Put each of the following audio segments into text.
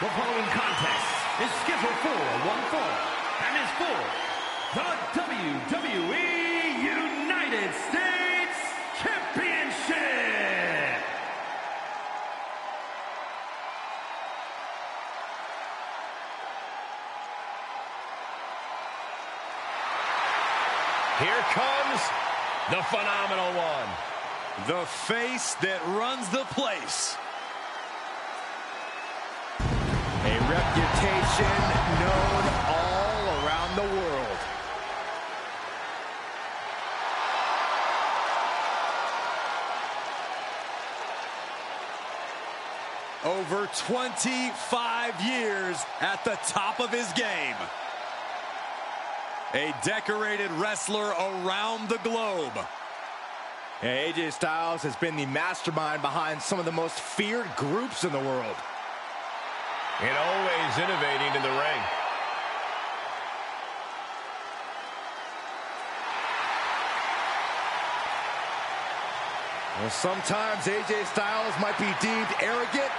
The following contest is scheduled for one fall and is for the WWE United States Championship. Here comes the phenomenal one. The face that runs the place. A reputation known all around the world. Over 25 years at the top of his game. A decorated wrestler around the globe. AJ Styles has been the mastermind behind some of the most feared groups in the world. And always innovating in the ring. Well, sometimes AJ Styles might be deemed arrogant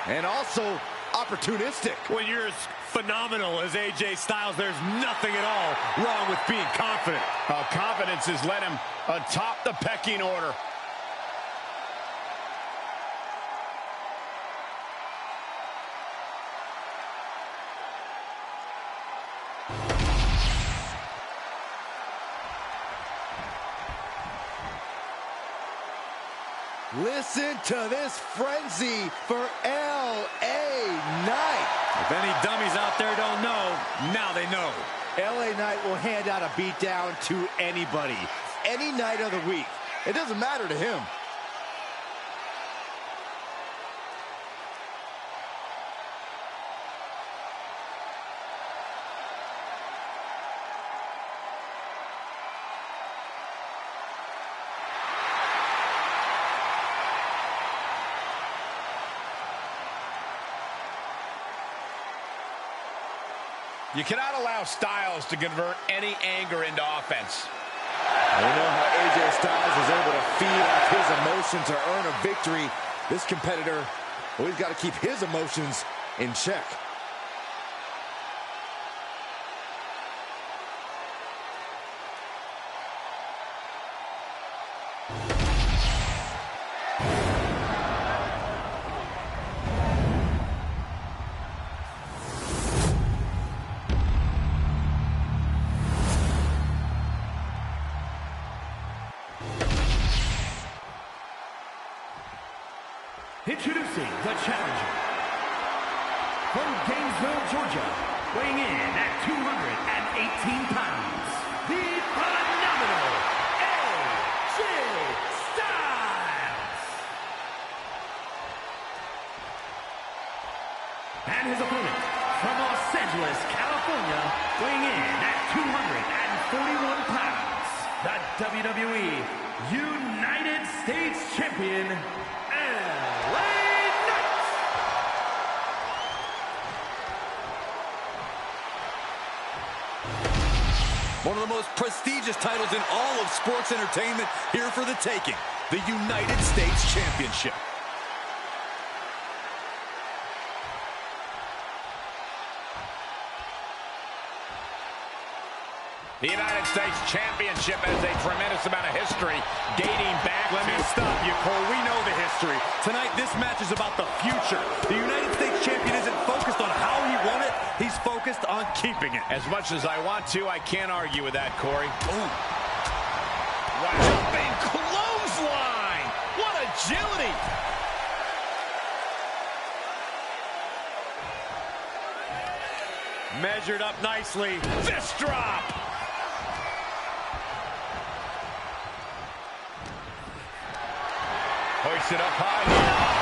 and also opportunistic. When you're as phenomenal as AJ Styles, there's nothing at all wrong with being confident. Confidence has led him atop the pecking order. Listen to this frenzy for LA Knight. If any dummies out there don't know, now they know. LA Knight will hand out a beatdown to anybody, any night of the week. It doesn't matter to him. You cannot allow Styles to convert any anger into offense. I don't know how AJ Styles is able to feed off his emotion to earn a victory. This competitor, well, he's got to keep his emotions in check. Introducing the challenger from Gainesville, Georgia, weighing in at 218 pounds, the phenomenal AJ Styles. And his opponent from Los Angeles, California, weighing in at 241 pounds, the WWE United States Champion, One of the most prestigious titles in all of sports entertainment here for the taking. The United States Championship. The United States Championship has a tremendous amount of history dating back Let me stop you, Cole. We know the history. Tonight, this match is about the future. The United States Champion isn't focused on how he won it. He's focused on keeping it. As much as I want to, I can't argue with that, Corey. Ooh. Wow. Jumping clothesline. What agility. Measured up nicely. Fist drop. Hoisted up high.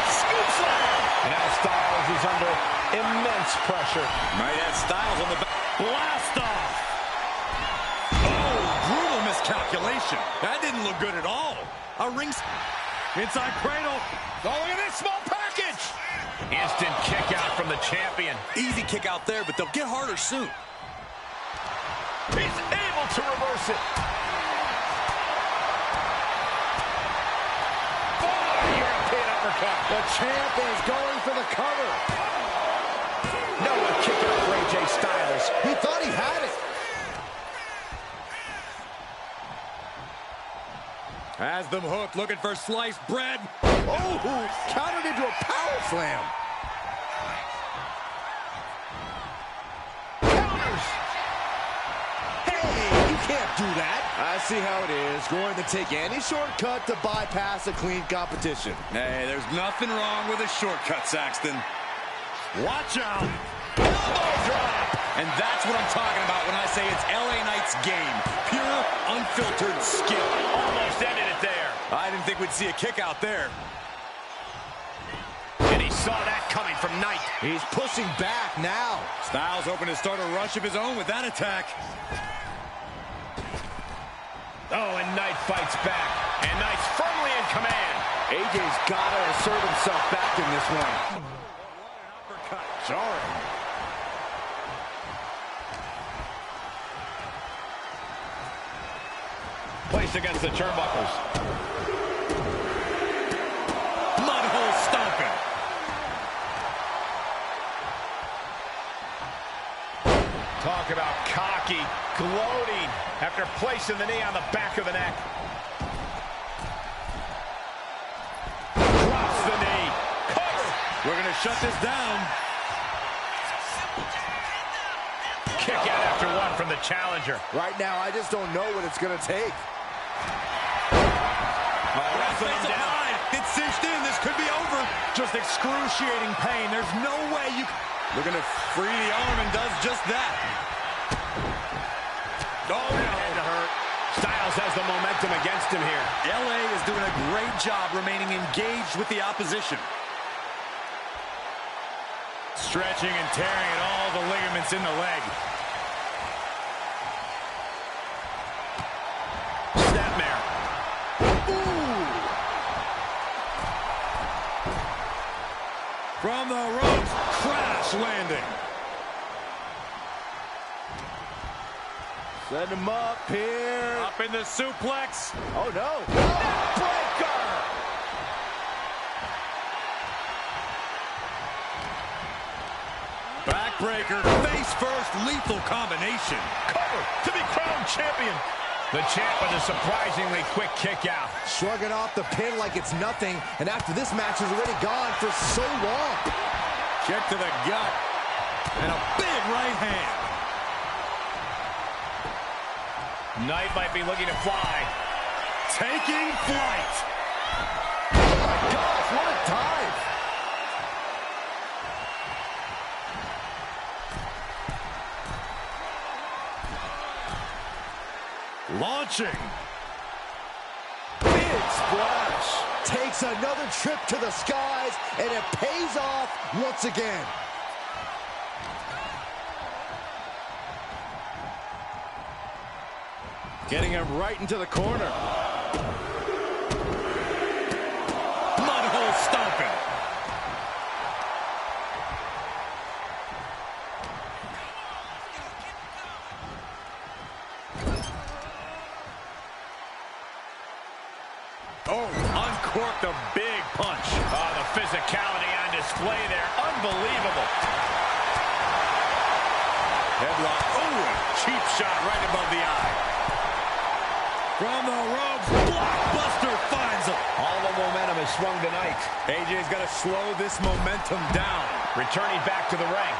Scoop slam. And now Styles is under immense pressure. Right at Styles on the back. Blast off. Oh, brutal miscalculation. That didn't look good at all. A ring inside cradle. Oh, look at this small package. Instant kick out from the champion. Easy kick out there, but they'll get harder soon. He's able to reverse it. The champ is going for the cover. AJ Styles. He thought he had it. Has them hooked, looking for sliced bread. Oh, countered into a power slam. Counters. Hey, you can't do that. I see how it is. Going to take any shortcut to bypass a clean competition. Hey, there's nothing wrong with a shortcut, Saxton. Watch out. Elbow drop. And that's what I'm talking about when I say it's LA Knight's game. Pure, unfiltered skill. Almost ended it there. I didn't think we'd see a kick out there. And he saw that coming from Knight. He's pushing back now. Styles hoping to start a rush of his own with that attack. Oh, and Knight fights back. And Knight's firmly in command. AJ's got to assert himself back in this one. Uppercut. Jarring. Placed against the turnbuckles. Mudhole stomping. Talk about cocky, gloating after placing the knee on the back of the neck. Drops the knee. Cover. We're going to shut this down. Kick out after one from the challenger. Right now, I just don't know what it's going to take. Wrestling him down. It's cinched in. This could be over. Just excruciating pain. There's no way you... Looking to free the arm and does just that. Oh, no. Head to hurt. Styles has the momentum against him here. LA is doing a great job remaining engaged with the opposition. Stretching and tearing at all the ligaments in the leg. Snapmare. Ooh. From the ropes, crash landing. Set him up here. Up in the suplex. Oh, no. Neckbreaker. Backbreaker, face first, lethal combination. Cover to be crowned champion. The champ with a surprisingly quick kick out. Shrugging off the pin like it's nothing, and after this match is already gone for so long. Kick to the gut, and a big right hand. Knight might be looking to fly. Taking flight. Oh my gosh, what a dive. Launching. Big splash. Takes another trip to the skies, and it pays off once again. Getting him right into the corner. Mudhole stomping. Oh, uncorked a big punch. Oh, the physicality on display there. Unbelievable. Headlock. Oh, cheap shot right above the eye. From the ropes, Blockbuster finds him. All the momentum has swung tonight. AJ's got to slow this momentum down. Returning back to the ring.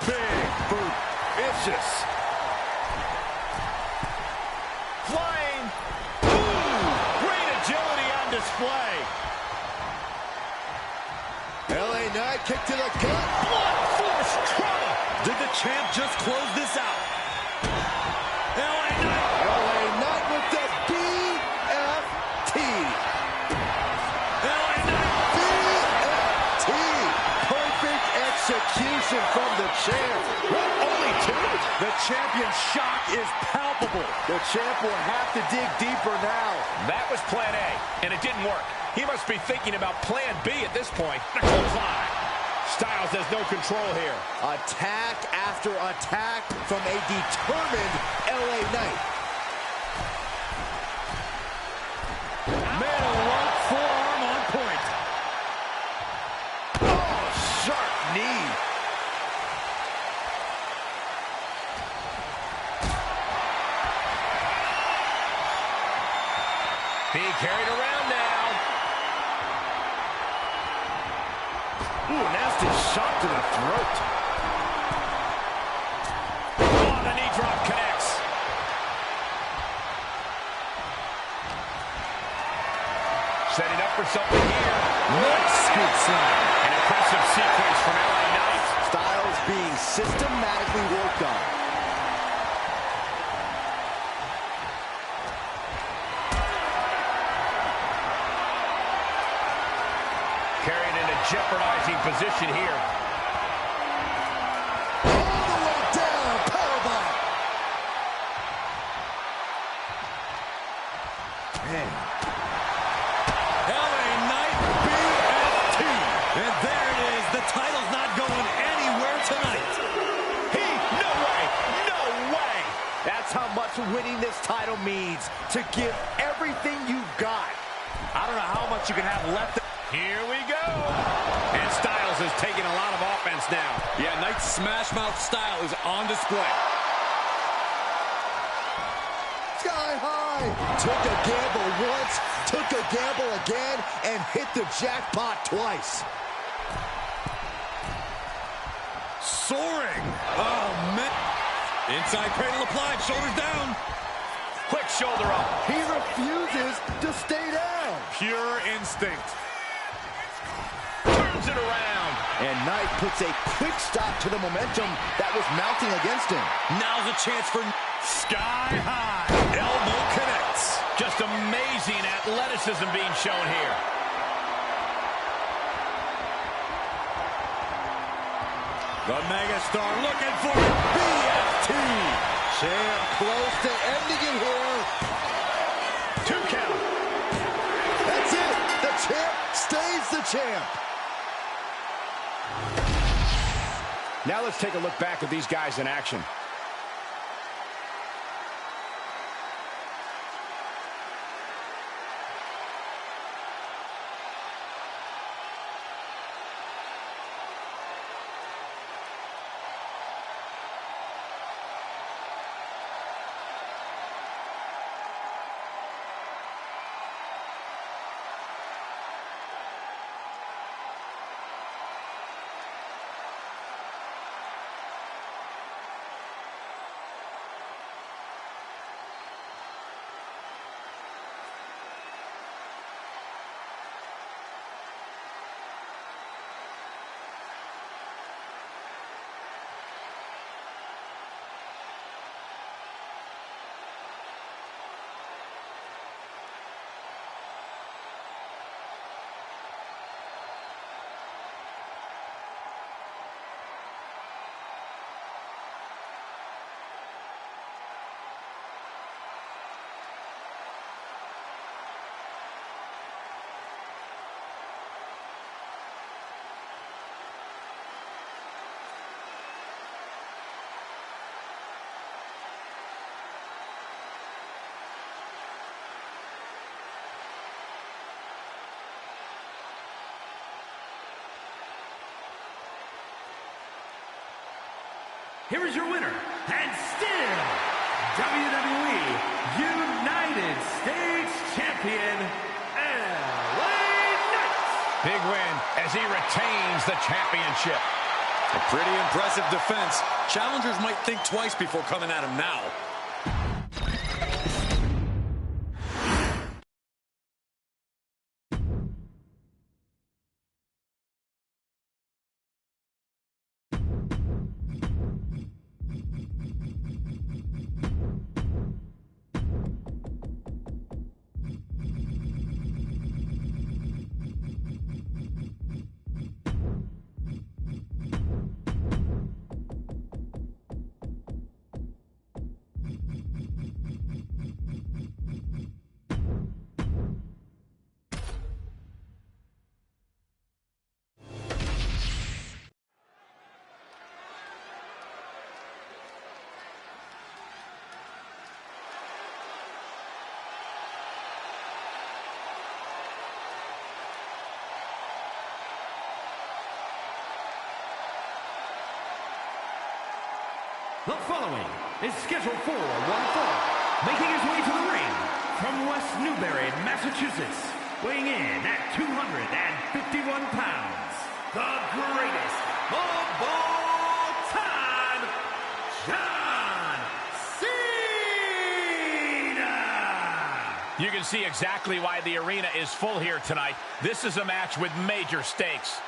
Big boot. Vicious. Flying. Ooh, great agility on display. LA Knight kick to the gut. Blood force trauma. Did the champ just close this out? LA Knight. LA Knight with the BFT. LA Knight. BFT. Perfect execution from the champ. Only two. The champion's shock is palpable. The champ will have to dig deeper now. That was plan A, and it didn't work. He must be thinking about plan B at this point. Clothesline. Styles has no control here. Attack after attack from a determined LA Knight. Middle rope forearm on point. Being carried around now. Ooh, nasty shot to the throat. Oh, the knee drop connects. Setting up for something here. Nice scoop slam. An impressive sequence from LA Knight. Styles being systematically worked on. Carried in a jeopardizing position here. All the way down, powerbomb. Man. LA Knight BFT. And there it is. The title's not going anywhere tonight. No way. No way. That's how much winning this title means. To give everything you've got. I don't know how much you can have left. Here we go. And Styles is taking a lot of offense now. Yeah, Knight's smash mouth style is on display. Sky high. Took a gamble once, took a gamble again, and hit the jackpot twice. Soaring. Oh, man. Inside cradle applied, shoulders down. Quick shoulder up. He refuses to stay down. Pure instinct. Turns it around. And Knight puts a quick stop to the momentum that was mounting against him. Now's a chance for Sky high. elbow connects. Just amazing athleticism being shown here. The megastar looking for BFT. Champ close to ending it here. 2 count. That's it. The champ stays the champ. Now let's take a look back at these guys in action. Here is your winner, and still WWE United States Champion, LA Knight. Big win as he retains the championship. A pretty impressive defense. Challengers might think twice before coming at him now. The following is scheduled for one fall, making his way to the ring from West Newbury, Massachusetts, weighing in at 251 pounds, the greatest of all time, John Cena! You can see exactly why the arena is full here tonight. This is a match with major stakes.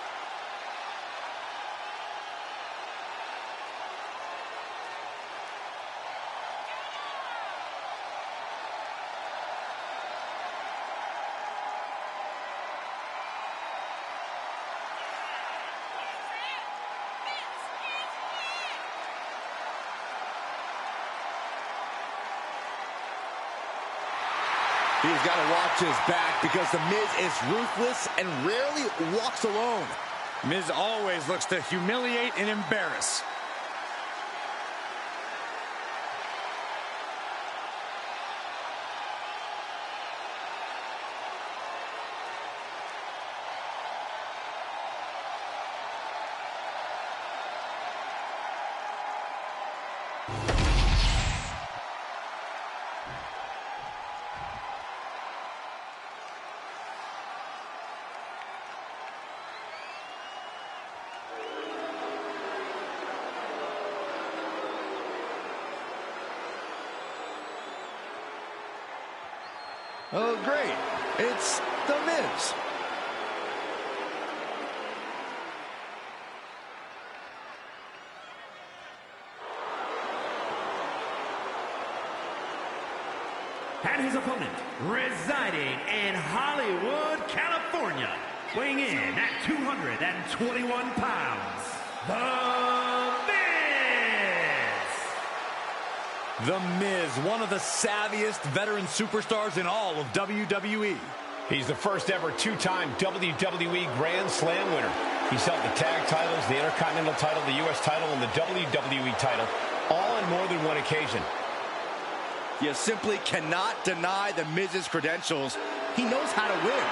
He's got to watch his back because The Miz is ruthless and rarely walks alone. Miz always looks to humiliate and embarrass. Oh, great. It's The Miz. And his opponent, residing in Hollywood, California, weighing in at 221 pounds, The Miz, one of the savviest veteran superstars in all of WWE. He's the first ever two-time WWE Grand Slam winner. He's held the tag titles, the Intercontinental title, the U.S. title, and the WWE title, all on more than one occasion. You simply cannot deny The Miz's credentials. He knows how to win.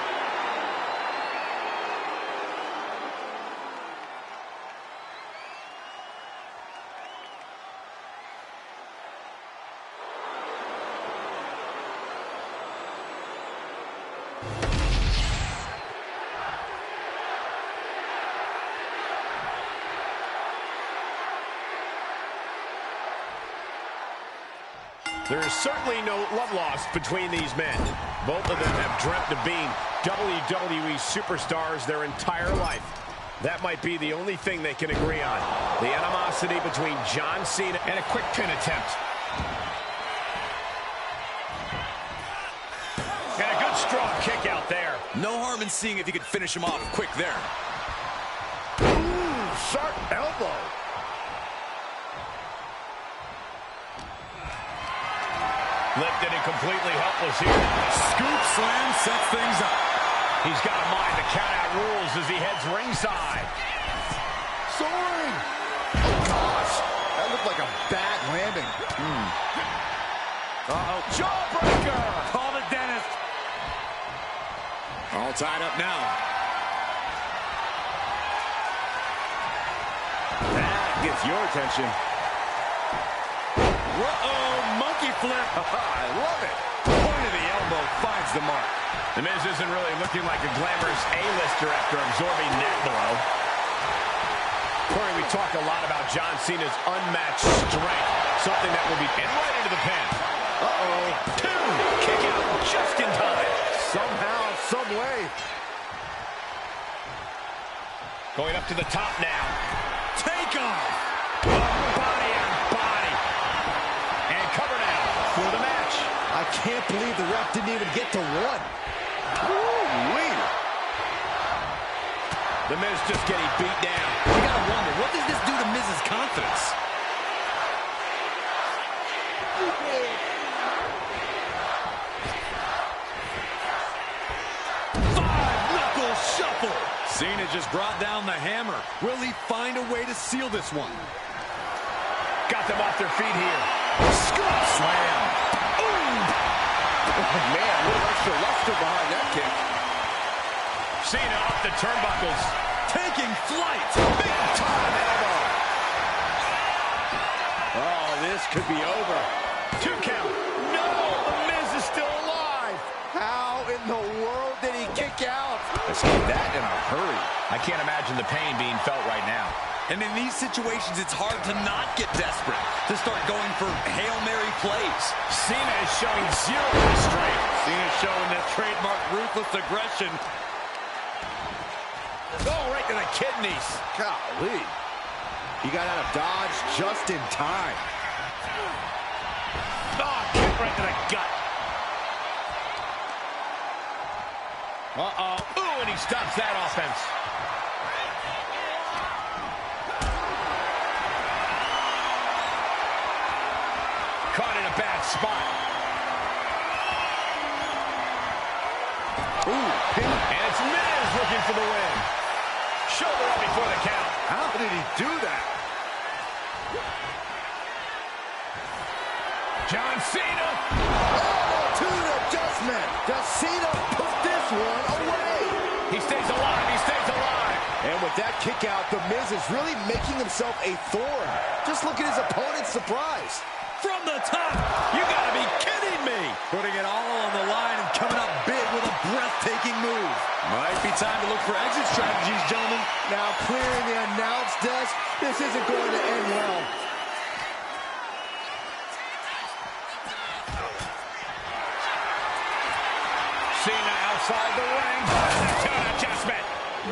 There is certainly no love lost between these men. Both of them have dreamt of being WWE superstars their entire life. That might be the only thing they can agree on. The animosity between John Cena and a quick pin attempt. And a good strong kick out there. No harm in seeing if he could finish him off quick there. Ooh, sharp elbow. Lifted and completely helpless here. Scoop slam sets things up. He's got a mind to count out rules as he heads ringside. Soaring. Oh, gosh. That looked like a bad landing. Uh-oh. Jawbreaker. Call the dentist. All tied up now. That gets your attention. Uh-oh, monkey flip. I love it. Point of the elbow finds the mark. The Miz isn't really looking like a glamorous A-lister after absorbing that blow. Corey, we talk a lot about John Cena's unmatched strength, something that will be right into the pin. Uh-oh. Two, kick out just in time. Somehow, some way. Going up to the top now. Take off. Body on body. And cover now for the match. I can't believe the ref didn't even get to one. Woo-wee. The Miz just getting beat down. You gotta wonder, what does this do to Miz's confidence? Five-knuckle shuffle. Cena just brought down the hammer. Will he find a way to seal this one? Got them off their feet here. Scoop slam. Oh, man, a little extra luster behind that kick. Cena up the turnbuckles. Taking flight. Big time elbow. Oh, this could be over. 2 count. No, the Miz is still alive. in the world did he kick out? Escaped that in a hurry. I can't imagine the pain being felt right now. And in these situations, it's hard to not get desperate, to start going for Hail Mary plays. Cena is showing zero restraint. Cena showing that trademark ruthless aggression. Oh, right to the kidneys. Golly. He got out of dodge just in time. Oh, kick right to the gut. Uh-oh. Ooh, and he stops that offense. Caught in a bad spot. Ooh, pin. And it's Miz looking for the win. Shoulder up before the count. How did he do that? John Cena. Oh, to the adjustment. Does Cena put this one away? He stays alive. He stays alive. And with that kick out, The Miz is really making himself a thorn. Just look at his opponent's surprise. From the top. You gotta be kidding me. Putting it all on the line and coming up big with a breathtaking move. Might be time to look for exit strategies, gentlemen. Now clearing the announce desk. This isn't going to end well. Cena outside the ring. Turn adjustment.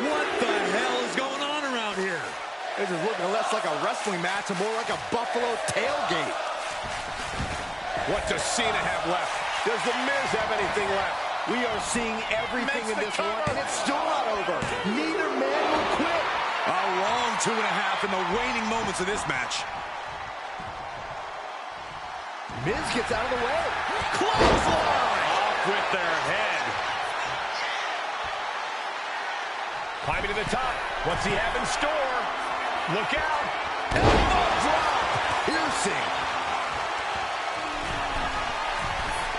What the hell is going on around here? This is looking less like a wrestling match and more like a Buffalo tailgate. What does Cena have left? Does The Miz have anything left? We are seeing everything Makes in the this cover. one, and it's still not over. Neither man will quit. A long 2.5 in the waning moments of this match. Miz gets out of the way. Clothesline! Off with their head. Climbing to the top. What's he have in store? Look out. Elbow drop! Piercing.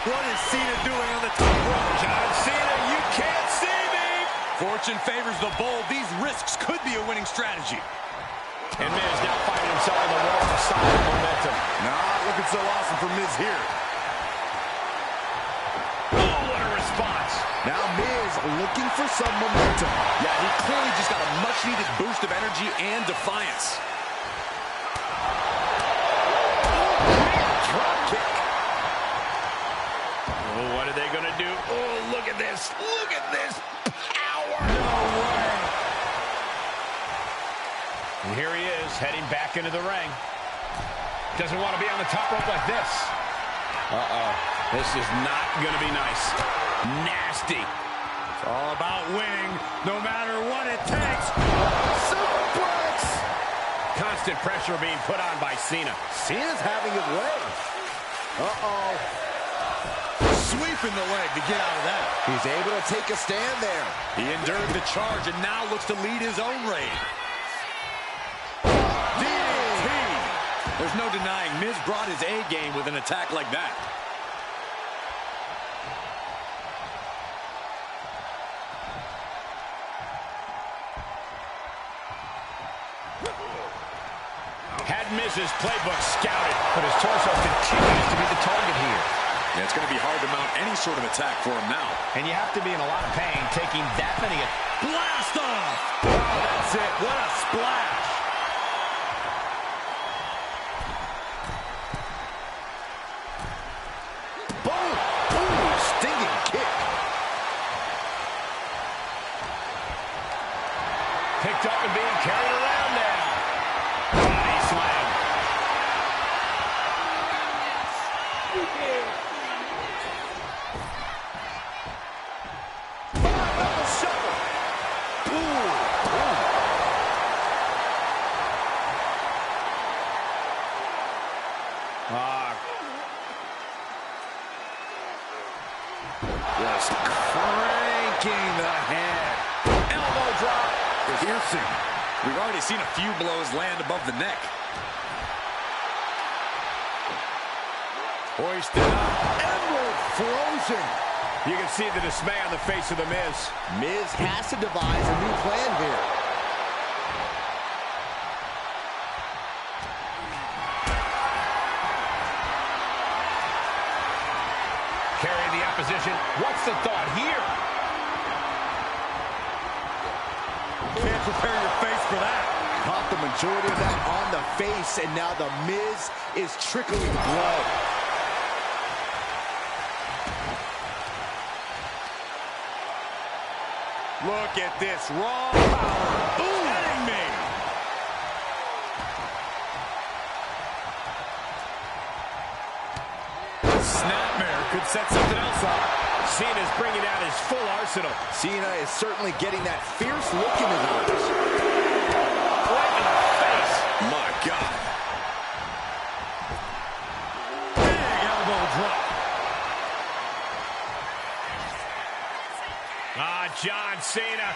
What is Cena doing on the top rope? John Cena, you can't see me. Fortune favors the bold. These risks could be a winning strategy. And Miz now finding himself on the wall of solid momentum. Not looking so awesome for Miz here. Oh, what a response. Now Miz looking for some momentum. Yeah, he clearly just got a much-needed boost of energy and defiance. Drop kick. Oh, what are they going to do? Oh, look at this. Look at this power. No way. And here he is, heading back into the ring. Doesn't want to be on the top rope like this. Uh-oh. This is not going to be nice. Nasty. It's all about winning, no matter what it takes. Superplex. Constant pressure being put on by Cena. Cena's having his way. Uh-oh. Sweeping the leg to get out of that. He's able to take a stand there. He endured the charge and now looks to lead his own raid. DDT. There's no denying Miz brought his A game with an attack like that. Had Miz's playbook scouted, but his torso continues to be the target here. Yeah, it's going to be hard to mount any sort of attack for him now. And you have to be in a lot of pain taking that many. Blast off! That's it. What a splash. Boom! Ooh, stinging kick. Picked up and being carried around now. Body slam. Five-level shovel. Ooh. Just cranking the head. Elbow drop. Piercing. We've already seen a few blows land above the neck. Hoisted up. Emerald frozen. You can see the dismay on the face of the Miz. Miz has to devise a new plan here. Carry the opposition position. What's the thought here? Can't prepare your face for that. Caught the majority of that on the face, and now The Miz is trickling blood. Look at this raw power. Kidding me. Snapmare could set something else up. Cena's bringing out his full arsenal. Cena is certainly getting that fierce look in his eyes. Right in the face. My God. Big elbow drop. John Cena.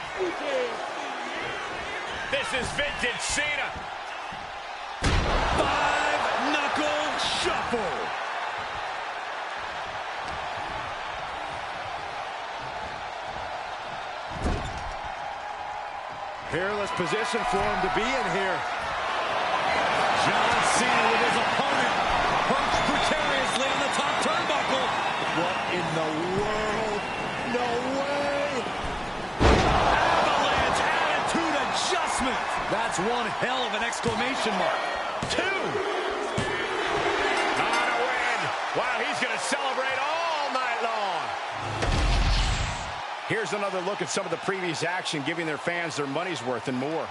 This is vintage Cena. Five-knuckle shuffle. Peerless position for him to be in here. John Cena with his opponent perched precariously on the top turnbuckle. What in the world? No way! Avalanche attitude adjustment. That's one hell of an exclamation mark. 2. On a win. Wow, he's going to celebrate all night long. Here's another look at some of the previous action, giving their fans their money's worth and more.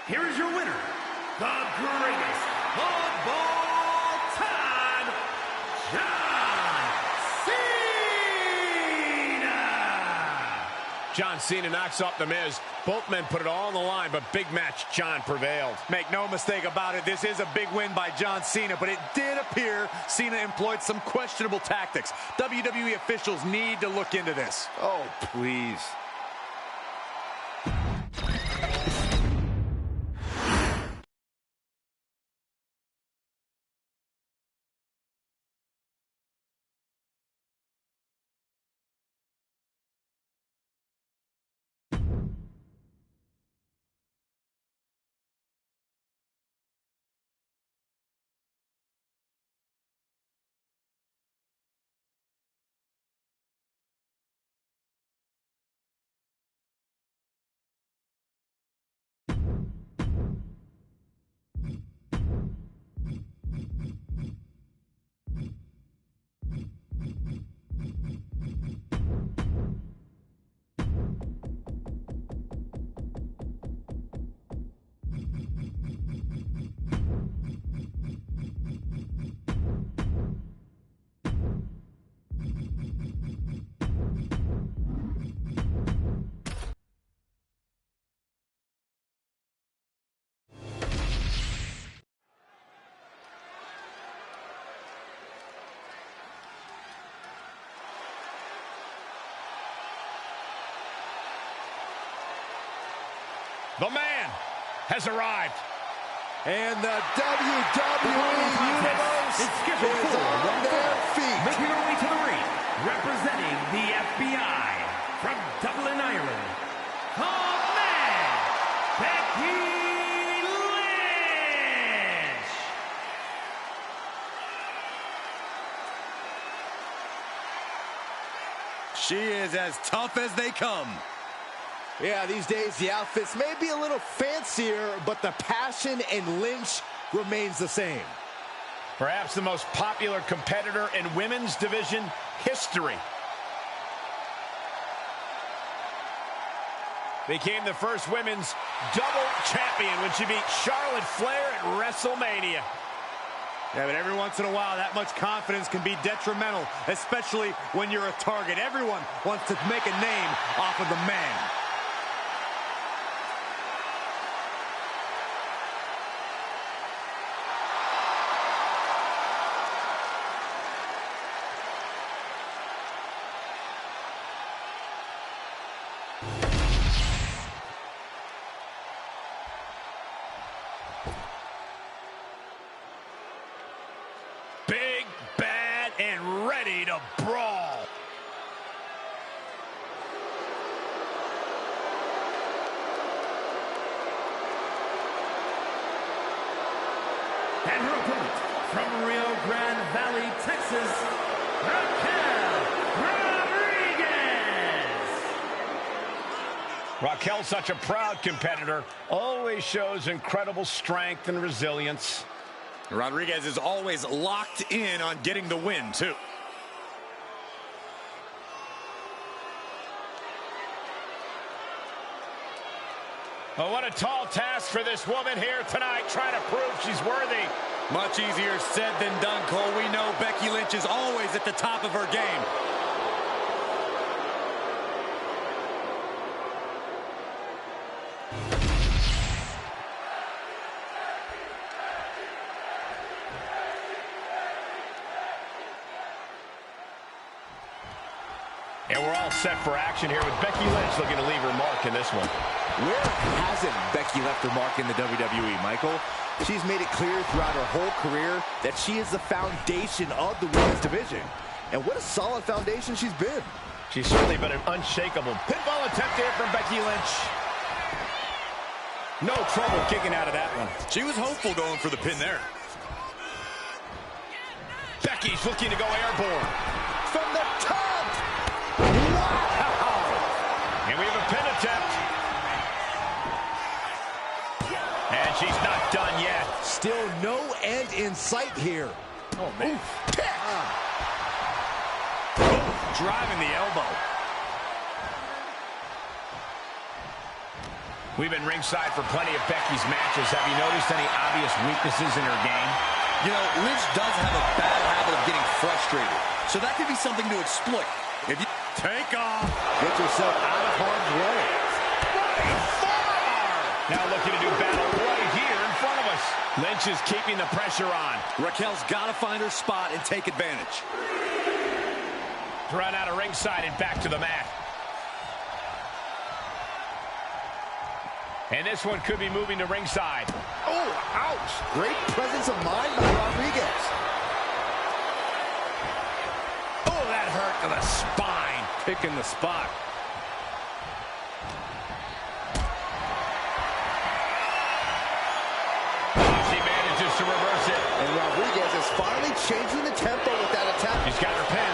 Here is your winner, the greatest of all time, John Cena! John Cena knocks off The Miz. Both men put it all on the line, but big match, John prevailed. Make no mistake about it, this is a big win by John Cena, but it did appear Cena employed some questionable tactics. WWE officials need to look into this. Oh, please. The man has arrived. And the WWE Universe is scheduled is for on their feet. making her way to the ring, representing the FBI from Dublin, Ireland, the man, Becky Lynch. She is as tough as they come. Yeah, these days the outfits may be a little fancier, but the passion in Lynch remains the same. Perhaps the most popular competitor in women's division history. Became the first women's double champion when she beat Charlotte Flair at WrestleMania. Yeah, but every once in a while, that much confidence can be detrimental, especially when you're a target. Everyone wants to make a name off of the man. Big, bad, and ready to brawl. And her opponent from Rio Grande Valley, Texas, Raquel Rodriguez. Raquel's such a proud competitor, always shows incredible strength and resilience. Rodriguez is always locked in on getting the win, too. Oh, what a tall task for this woman here tonight, trying to prove she's worthy. Much easier said than done, Cole. We know Becky Lynch is always at the top of her game. And we're all set for action here with Becky Lynch looking to leave her mark in this one. Where hasn't Becky left her mark in the WWE, Michael? She's made it clear throughout her whole career that she is the foundation of the women's division. And what a solid foundation she's been. She's certainly been an unshakable pinfall attempt here from Becky Lynch. No trouble kicking out of that one. She was hopeful going for the pin there. Becky's looking to go airborne. From the top! Wow! And we have a pin attempt. And she's not done yet. Still no end in sight here. Oh, man. Driving the elbow. We've been ringside for plenty of Becky's matches. Have you noticed any obvious weaknesses in her game? You know, Lynch does have a bad habit of getting frustrated, so that could be something to exploit. If you take off, Get yourself out of harm's way. Now looking to do battle right here in front of us. Lynch is keeping the pressure on. Raquel's got to find her spot and take advantage. Run out of ringside and back to the mat. And this one could be moving to ringside. Oh, ouch. Great presence of mind by Rodriguez. Oh, that hurt to the spine. Picking the spot. She manages to reverse it. And Rodriguez is finally changing the tempo with that attack. She's got her pin.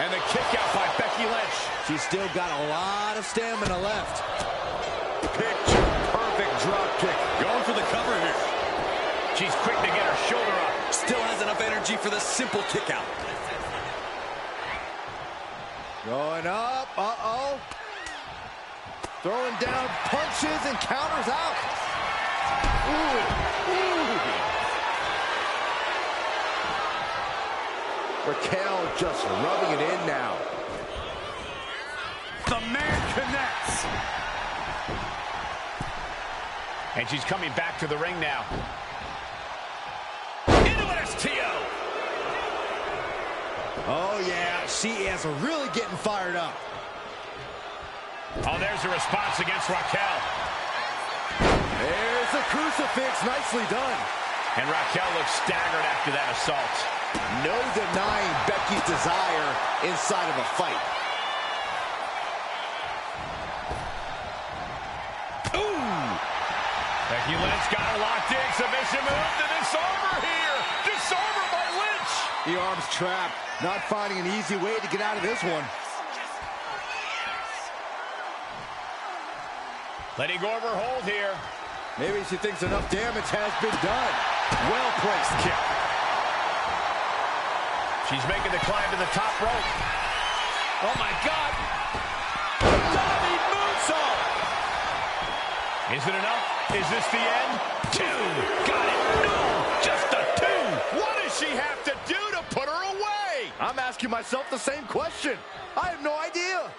And the kick out by Becky Lynch. She's still got a lot of stamina left. Picture perfect drop kick. Going for the cover here. She's quick to get her shoulder up. Still has enough energy for the simple kick out. Going up. Uh-oh. Throwing down punches and counters out. Ooh. Ooh. Raquel just rubbing it in now. The man connects. And she's coming back to the ring now. Into an STO. Oh, yeah. She is really getting fired up. Oh, there's a response against Raquel. There's the crucifix. Nicely done. And Raquel looks staggered after that assault. No denying Becky's desire inside of a fight. Ooh! Becky Lynch got a locked-in submission move to disarm her here. Disarm her by Lynch. The arm's trapped. Not finding an easy way to get out of this one. Letting go of her hold here. Maybe she thinks enough damage has been done. Well-placed kick. She's making the climb to the top rope. Oh, my God. Diving moonsault. Is it enough? Is this the end? 2. Got it. No, just a 2. What does she have to do to put her away? I'm asking myself the same question. I have no idea.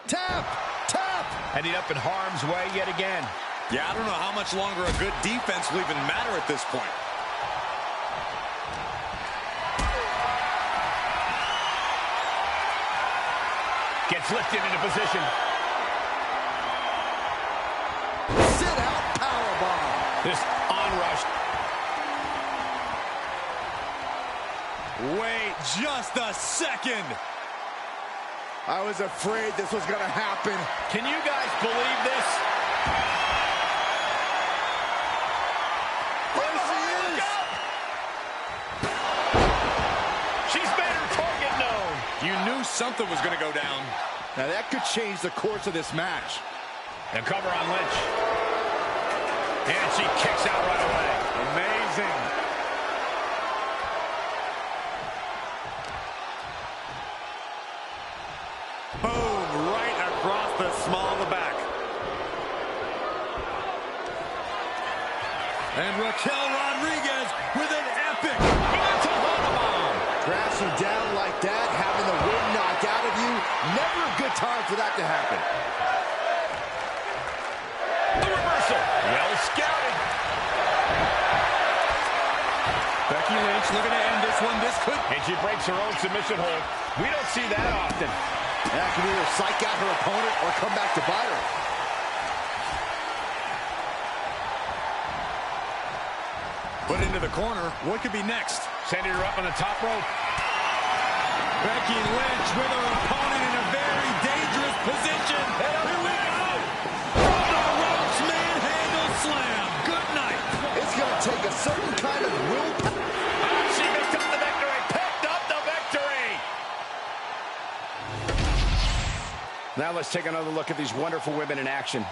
Tap! Tap! Ending up in harm's way yet again. Yeah, I don't know how much longer a good defense will even matter at this point. Gets lifted into position. Sit out powerbomb. This onrush. Wait just a second. I was afraid this was going to happen. Can you guys believe this? There she is. She's made her target known. You knew something was going to go down. Now that could change the course of this match. The cover on Lynch. And she kicks out right away. Amazing. Boom, right across the small of the back. And Raquel Rodriguez with an epic bomb. Crashing down like that, having the wind knocked out of you, never a good time for that to happen. The reversal. Well scouted. Becky Lynch looking to end this one. This could... And she breaks her own submission hold. We don't see that often. That can either psych out her opponent or come back to bite her. Put into the corner. What could be next? Sending her up on the top rope. Becky Lynch with her opponent in a very dangerous position. Here we go. From the ropes, manhandle slam. Good night. It's going to take a certain kind of willpower. She picked up the victory. Picked up the victory. Now let's take another look at these wonderful women in action.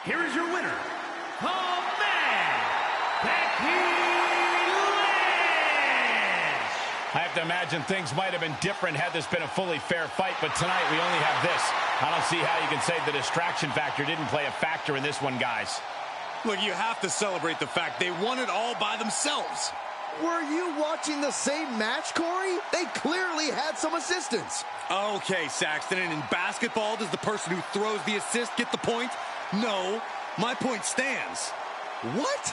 Here is your winner, the man, Becky Lynch. I have to imagine things might have been different had this been a fully fair fight, but tonight we only have this. I don't see how you can say the distraction factor didn't play a factor in this one, guys. Look, you have to celebrate the fact they won it all by themselves. Were you watching the same match, Corey? They clearly had some assistance. Okay, Saxton, and in basketball, does the person who throws the assist get the point? No, my point stands. What?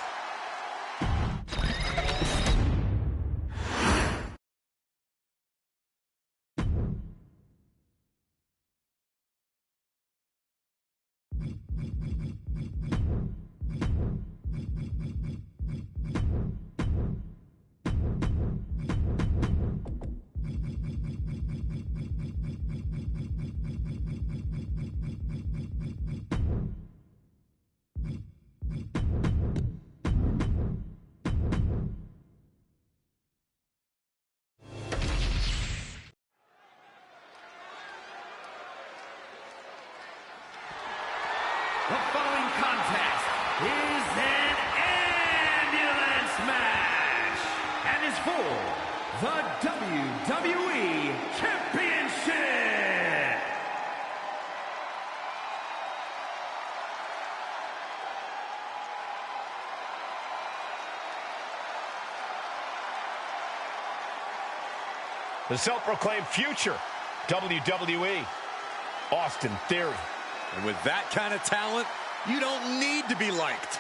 The following contest is an ambulance match and is for the WWE Championship. The self-proclaimed future WWE, Austin Theory. And with that kind of talent, you don't need to be liked.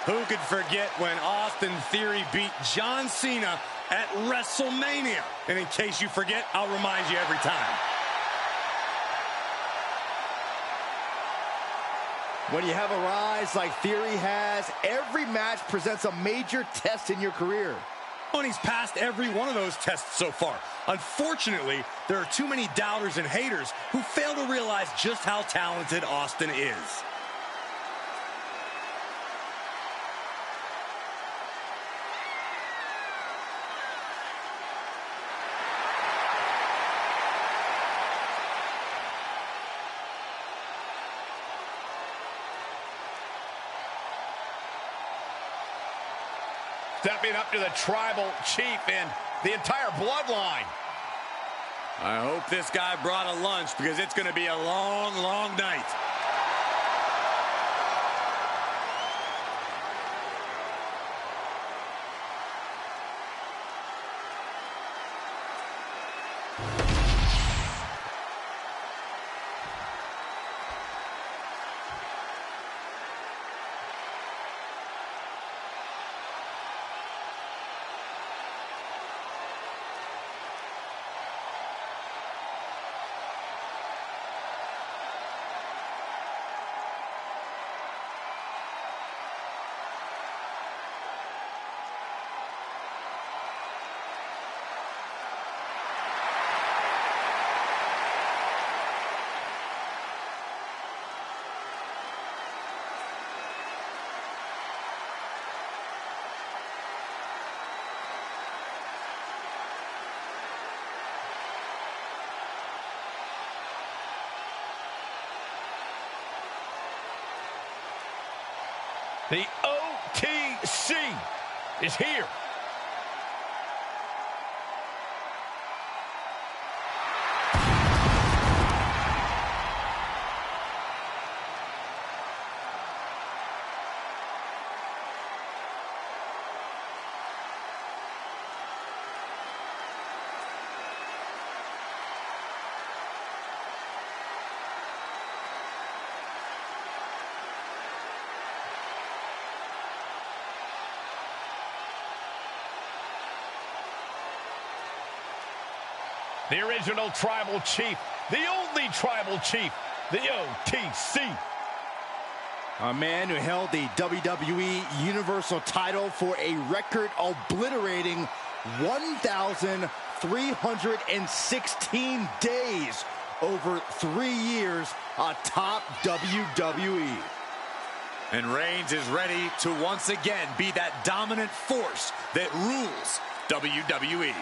Who could forget when Austin Theory beat John Cena at WrestleMania? And in case you forget, I'll remind you every time. When you have a rise like Theory has, every match presents a major test in your career. And he's passed every one of those tests so far. Unfortunately, there are too many doubters and haters who fail to realize just how talented Austin is. Stepping up to the tribal chief and the entire bloodline. I hope this guy brought a lunch because it's going to be a long, long night. The OTC is here. The original tribal chief, the only tribal chief, the OTC. A man who held the WWE Universal title for a record-obliterating 1,316 days over 3 years atop WWE. And Reigns is ready to once again be that dominant force that rules WWE.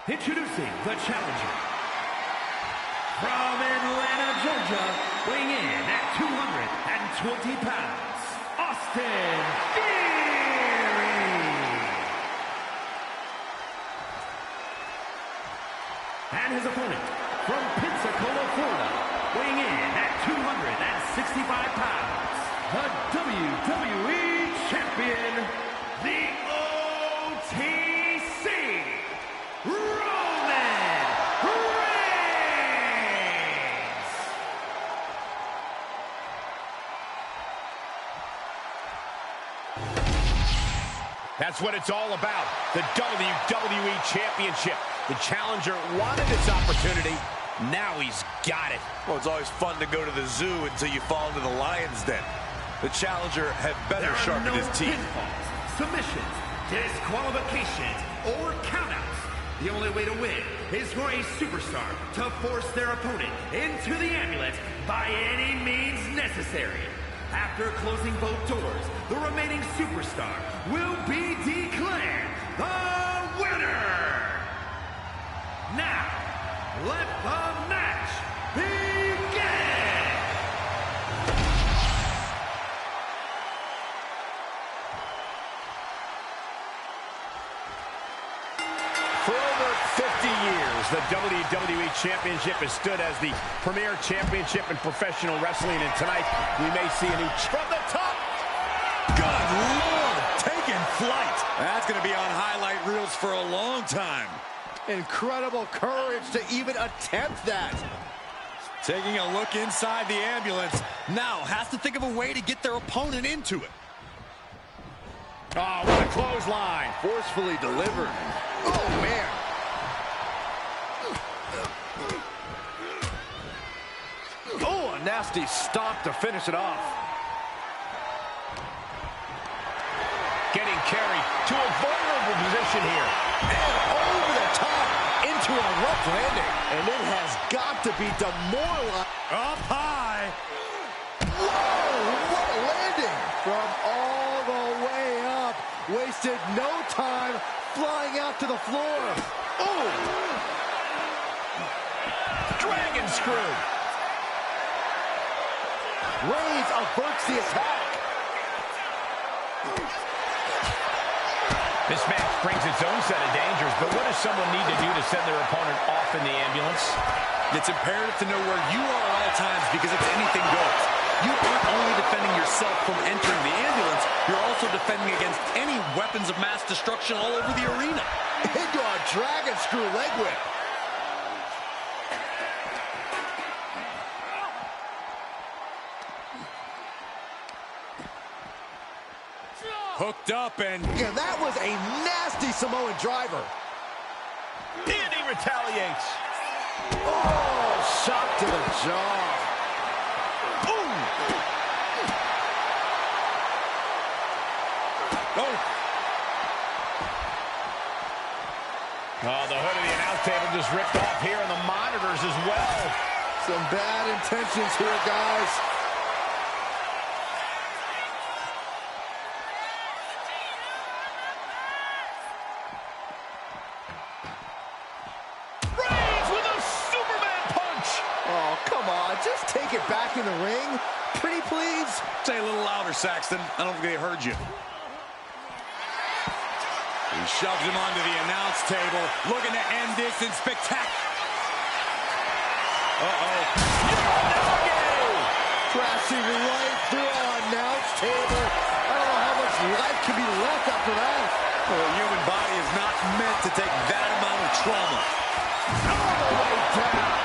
Introducing the challenger. From Atlanta, Georgia, weighing in at 220 pounds, Austin Theory. And his opponent, from Pensacola, Florida, weighing in at 265 pounds, the WWE Champion, the OTC, Roman Reigns. That's what it's all about, the WWE Championship. The challenger wanted this opportunity. Now he's got it. Well, it's always fun to go to the zoo until you fall into the lion's den. The challenger had better sharpen his teeth. Pinfalls, submissions, disqualifications, or countouts. The only way to win is for a superstar to force their opponent into the ambulance by any means necessary. After closing both doors, the remaining superstar will be declared the winner. Now, let the match begin! For over 50 years, the WWE Championship has stood as the premier championship in professional wrestling, and tonight we may see a new from the top. Good Lord, taking flight. That's going to be on highlight reels for a long time. Incredible courage to even attempt that. Taking a look inside the ambulance, now has to think of a way to get their opponent into it. Oh, what a clothesline. Forcefully delivered. Oh, man. Oh, a nasty stop to finish it off. Getting carried to a vulnerable position here. And over the top into a rough landing. And it has got to be demoralizing. Up high. Whoa, what a landing. From all the way up. Wasted no time flying out to the floor. Oh! Dragon screw. Reigns averts the attack. This match brings its own set of dangers, but what does someone need to do to send their opponent off in the ambulance? It's imperative to know where you are at all times, because it's anything goes. You aren't only defending yourself from entering the ambulance, you're also defending against any weapons of mass destruction all over the arena. Into a dragon screw leg whip. Hooked up and... Yeah, that was a nasty Samoan driver. And he retaliates. Oh, shot to the jaw. Boom! Oh. Oh, the hood of the announce table just ripped off here, and the monitors as well. Some bad intentions here, guys. Just take it back in the ring. Pretty please. Say a little louder, Saxton. I don't think they heard you. He shoves him onto the announce table, looking to end this in spectacular. Uh-oh. Crashing right through our announce table. I don't know how much life can be left after that. Well, the human body is not meant to take that amount of trauma. All the way down.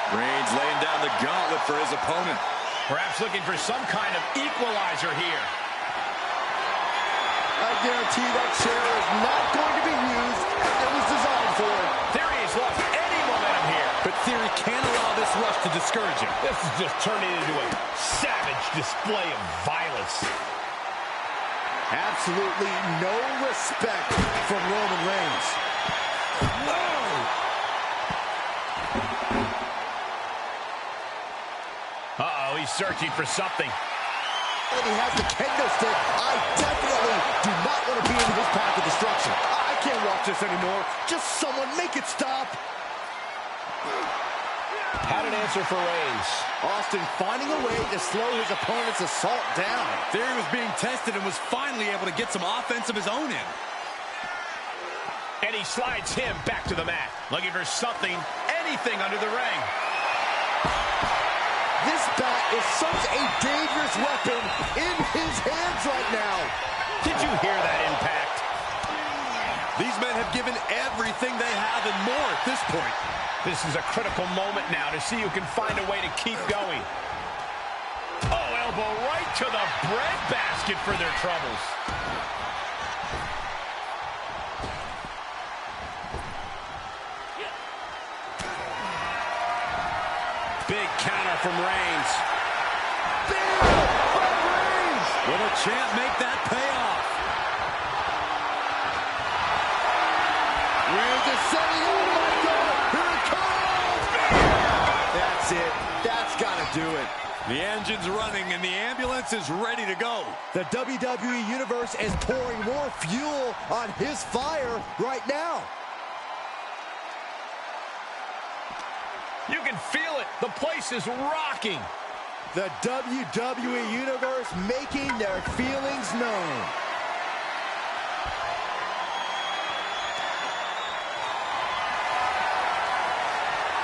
Reigns laying down the gauntlet for his opponent. Perhaps looking for some kind of equalizer here. I guarantee that chair is not going to be used as it was designed for. Theory has lost any momentum here. But Theory can't allow this rush to discourage him. This is just turning into a savage display of violence. Absolutely no respect from Roman Reigns. Whoa! Uh-oh, he's searching for something. And he has the kendo stick. I definitely do not want to be in his path of destruction. I can't walk this anymore. Just someone make it stop. Had an answer for Reigns. Austin finding a way to slow his opponent's assault down. Theory was being tested and was finally able to get some offense of his own in. And he slides him back to the mat. Looking for something, anything under the ring. This bat is such a dangerous weapon in his hands right now. Did you hear that impact? These men have given everything they have and more at this point. This is a critical moment now to see who can find a way to keep going. Oh, elbow right to the breadbasket for their troubles. Big counter from Reigns. Big from Reigns. Will the champ make that pay off? Reigns is setting up. Oh my God! Here it comes! That's it. That's got to do it. The engine's running and the ambulance is ready to go. The WWE Universe is pouring more fuel on his fire right now. You can feel it. The place is rocking. The WWE Universe making their feelings known.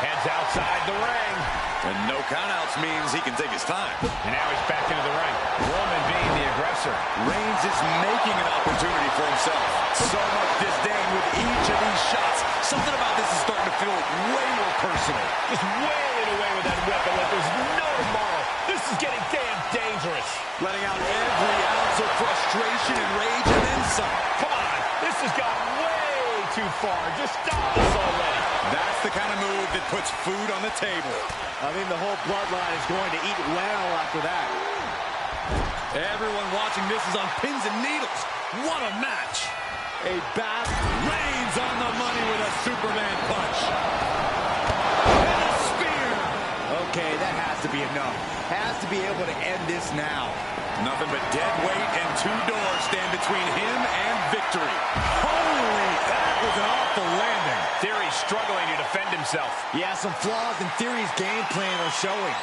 Heads outside the ring. And no countouts means he can take his time. And now he's back into the ring. Roman being the aggressor. Reigns is making an opportunity for himself. So much disdain with each of these shots. Something about this is starting to feel way more personal. Just wailing away with that weapon like there's no tomorrow. This is getting damn dangerous. Letting out every ounce of frustration and rage and then some. Come on. This has gone way too far. Just stop this already. That's the kind of move that puts food on the table. I think the whole bloodline is going to eat well after that. Everyone watching this is on pins and needles. What a match. A bat. Reigns on the money with a Superman punch. And a spear. Okay, that has to be enough. Has to be able to end this now. Nothing but dead weight and two doors stand between him and victory. Holy, that was an awful landing. Theory's struggling to defend himself. Yeah, some flaws in Theory's game plan are showing.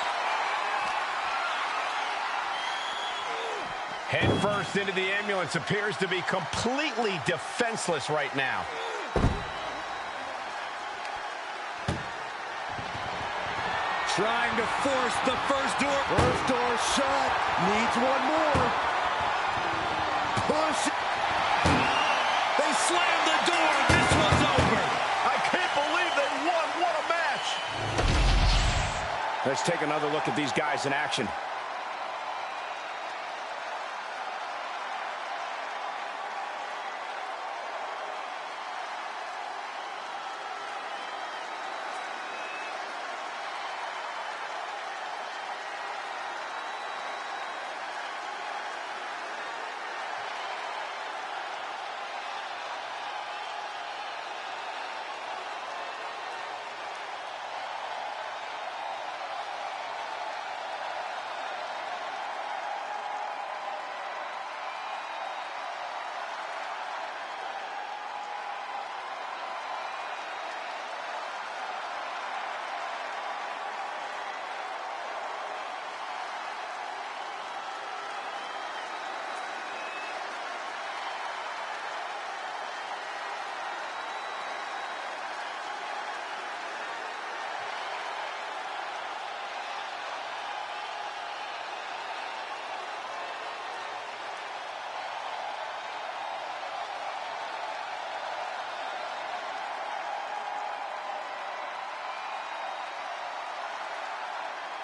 Head first into the ambulance, appears to be completely defenseless right now. Trying to force the first door. First door shut. Needs one more. Push. They slammed the door. This one's over. I can't believe they won. What a match. Let's take another look at these guys in action.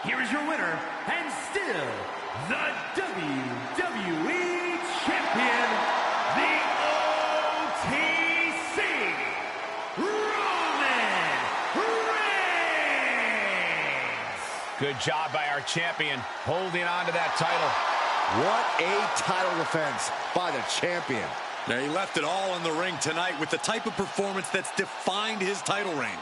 Here is your winner, and still the WWE Champion, the OTC, Roman Reigns. Good job by our champion, holding on to that title. What a title defense by the champion. Now, he left it all in the ring tonight with the type of performance that's defined his title reign.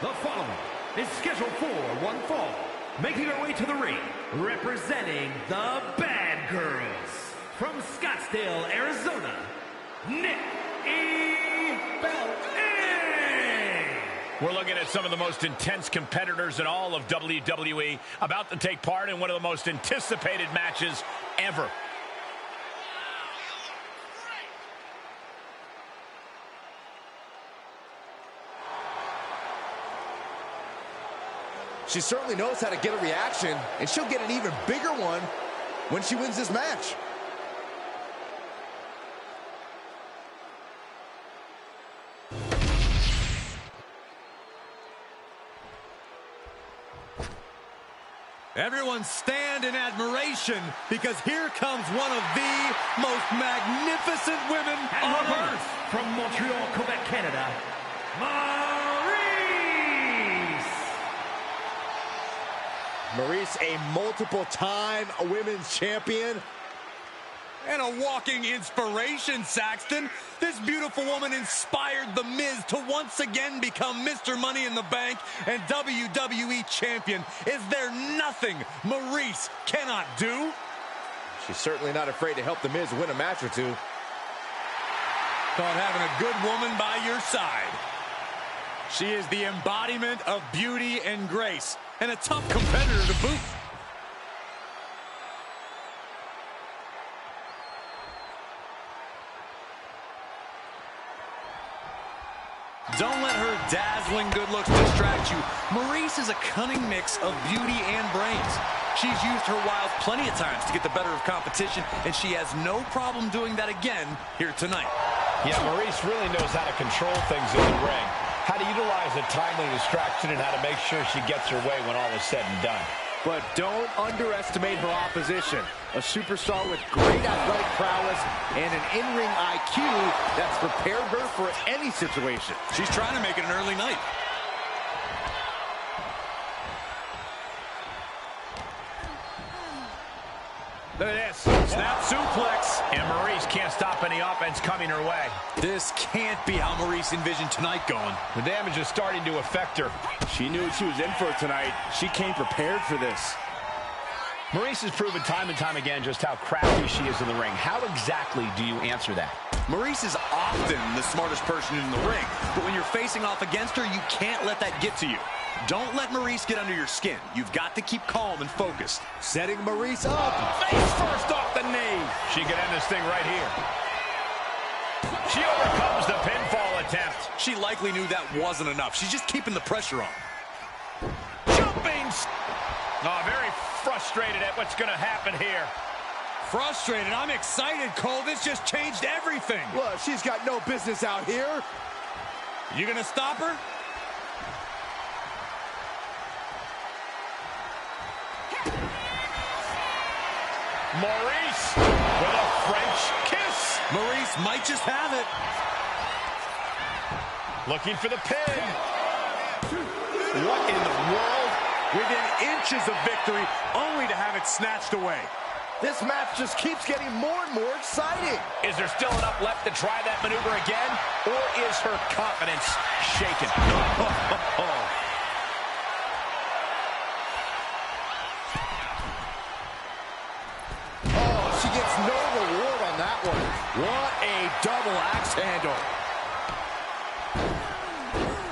The following is scheduled for one fall. Making her way to the ring, representing the Bad Girls. From Scottsdale, Arizona, Nikki Bella. We're looking at some of the most intense competitors in all of WWE about to take part in one of the most anticipated matches ever. She certainly knows how to get a reaction, and she'll get an even bigger one when she wins this match. Everyone stand in admiration, because here comes one of the most magnificent women on earth. From Montreal, Quebec, Canada, Maurice, a multiple-time women's champion. And a walking inspiration, Saxton. This beautiful woman inspired The Miz to once again become Mr. Money in the Bank and WWE Champion. Is there nothing Maurice cannot do? She's certainly not afraid to help The Miz win a match or two. Called having a good woman by your side. She is the embodiment of beauty and grace, and a tough competitor to boot. Don't let her dazzling good looks distract you. Maurice is a cunning mix of beauty and brains. She's used her wiles plenty of times to get the better of competition, and she has no problem doing that again here tonight. Yeah, Maurice really knows how to control things in the ring, how to utilize a timely distraction, and how to make sure she gets her way when all is said and done. But don't underestimate her opposition. A superstar with great athletic prowess and an in-ring IQ that's prepared her for any situation. She's trying to make it an early night. Look at this. Snap suplex. And Maurice can't stop any offense coming her way. This can't be how Maurice envisioned tonight going. The damage is starting to affect her. She knew what she was in for tonight. She came prepared for this. Maurice has proven time and time again just how crafty she is in the ring. How exactly do you answer that? Maurice is often the smartest person in the ring, but when you're facing off against her, you can't let that get to you. Don't let Maurice get under your skin. You've got to keep calm and focused. Setting Maurice up. Face first off the knee. She can end this thing right here. She overcomes the pinfall attempt. She likely knew that wasn't enough. She's just keeping the pressure on. Jumping. Oh, very frustrated at what's going to happen here. Frustrated. I'm excited, Cole. This just changed everything. Well, she's got no business out here. You gonna stop her? Maurice with a French kiss. Maurice might just have it. Looking for the pin. What in the world? Within inches of victory, only to have it snatched away. This match just keeps getting more and more exciting. Is there still enough left to try that maneuver again? Or is her confidence shaken? Oh, she gets no reward on that one. What a double axe handle.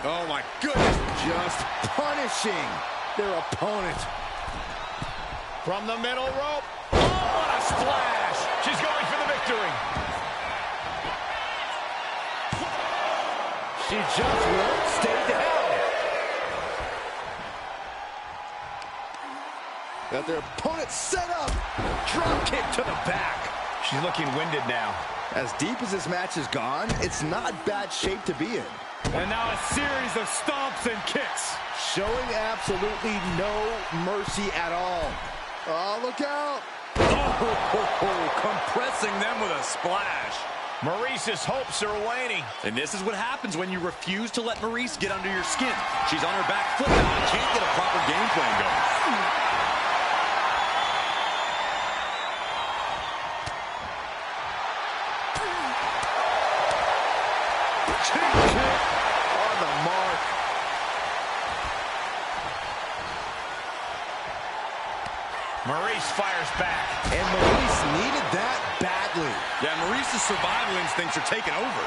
Oh, my goodness. Just punishing their opponent. From the middle rope. Oh, what a splash. She's going for the victory. She just won't stay down. Got their opponent set up. Drop kick to the back. She's looking winded now. As deep as this match has gone, it's not bad shape to be in. And now a series of stomps and kicks. Showing absolutely no mercy at all. Oh, look out. Compressing them with a splash. Maurice's hopes are waning. And this is what happens when you refuse to let Maurice get under your skin. She's on her back foot now and can't get a proper game plan going. On the mark. Maurice fires back. And Maurice needed that badly. Yeah, Maurice's survival instincts are taking over.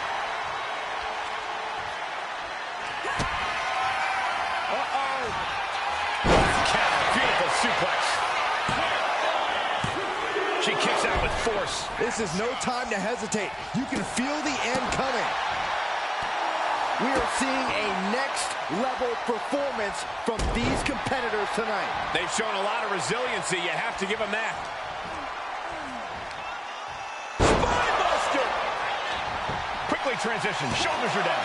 Beautiful suplex. She kicks out with force. This is no time to hesitate. You can feel the end coming. We are seeing a next-level performance from these competitors tonight. They've shown a lot of resiliency. You have to give them that. Spinebuster! Quickly transition. Shoulders are down.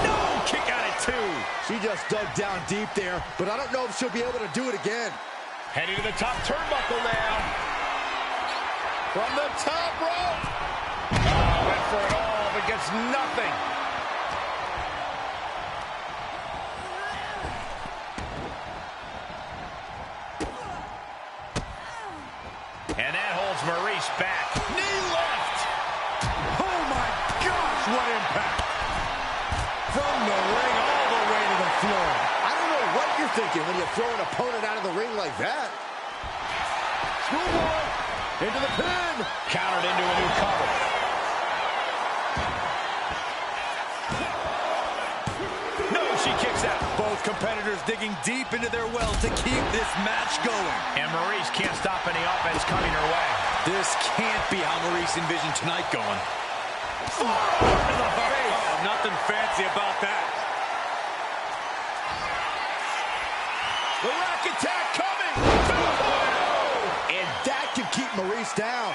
No! Kick out at 2. She just dug down deep there, but I don't know if she'll be able to do it again. Heading to the top turnbuckle now. From the top rope. Oh, went for it all, but gets nothing. And that holds Maurice back. Knee left. Oh my gosh, what impact! From the ring all the way to the floor. I don't know what you're thinking when you throw an opponent out of the ring like that. Screwball into the pin. Countered into a new cover. No, she kicks out. Both competitors digging deep into their wells to keep this match going. And Maurice can't stop any offense coming her way. This can't be how Maurice envisioned tonight going. Forearm to the face. Oh, nothing fancy about that. The Rack Attack coming. And that can keep Maurice down.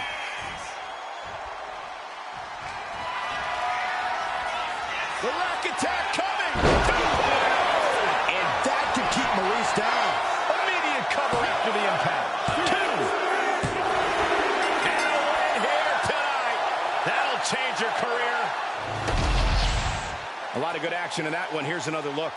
The Rack Attack coming. And that can keep Maurice down. Immediate cover after the impact. 2. And a win here tonight. That'll change her career. A lot of good action in that one. Here's another look.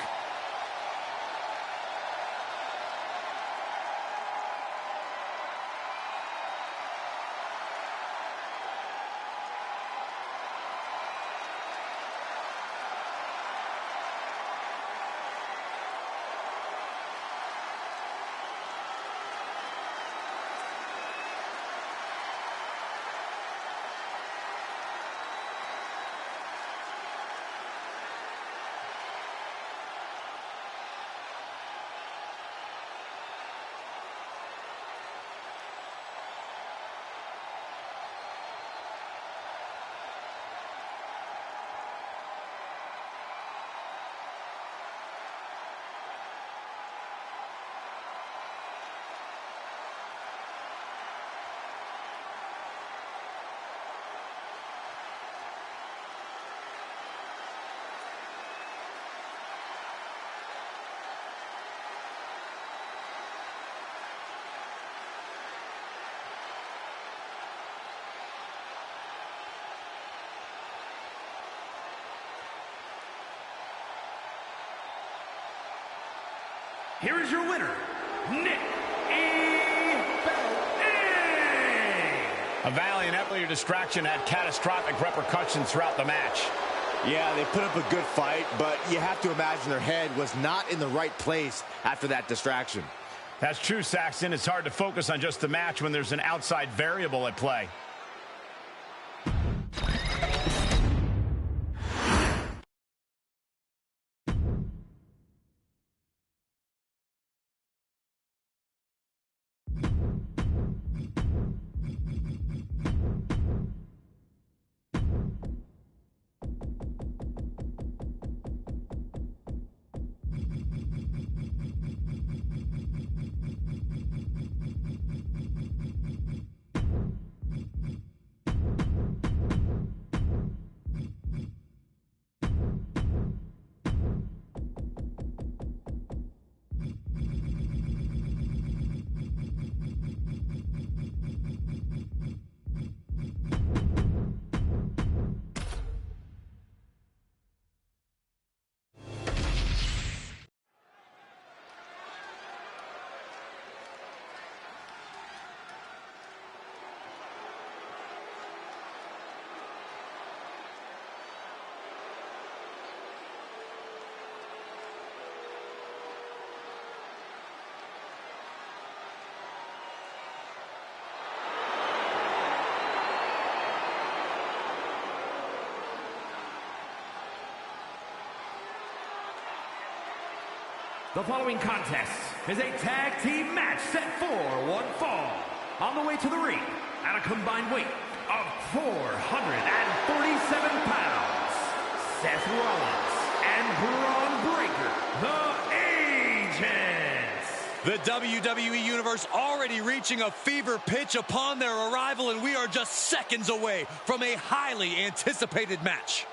Here is your winner, Nick A valiant effort. Your distraction had catastrophic repercussions throughout the match. Yeah, they put up a good fight, but you have to imagine their head was not in the right place after that distraction. That's true, Saxton. It's hard to focus on just the match when there's an outside variable at play. The following contest is a tag team match set for one fall. On the way to the ring, at a combined weight of 447 pounds, Seth Rollins and Braun Breaker, the Agents. The WWE Universe already reaching a fever pitch upon their arrival, and we are just seconds away from a highly anticipated match.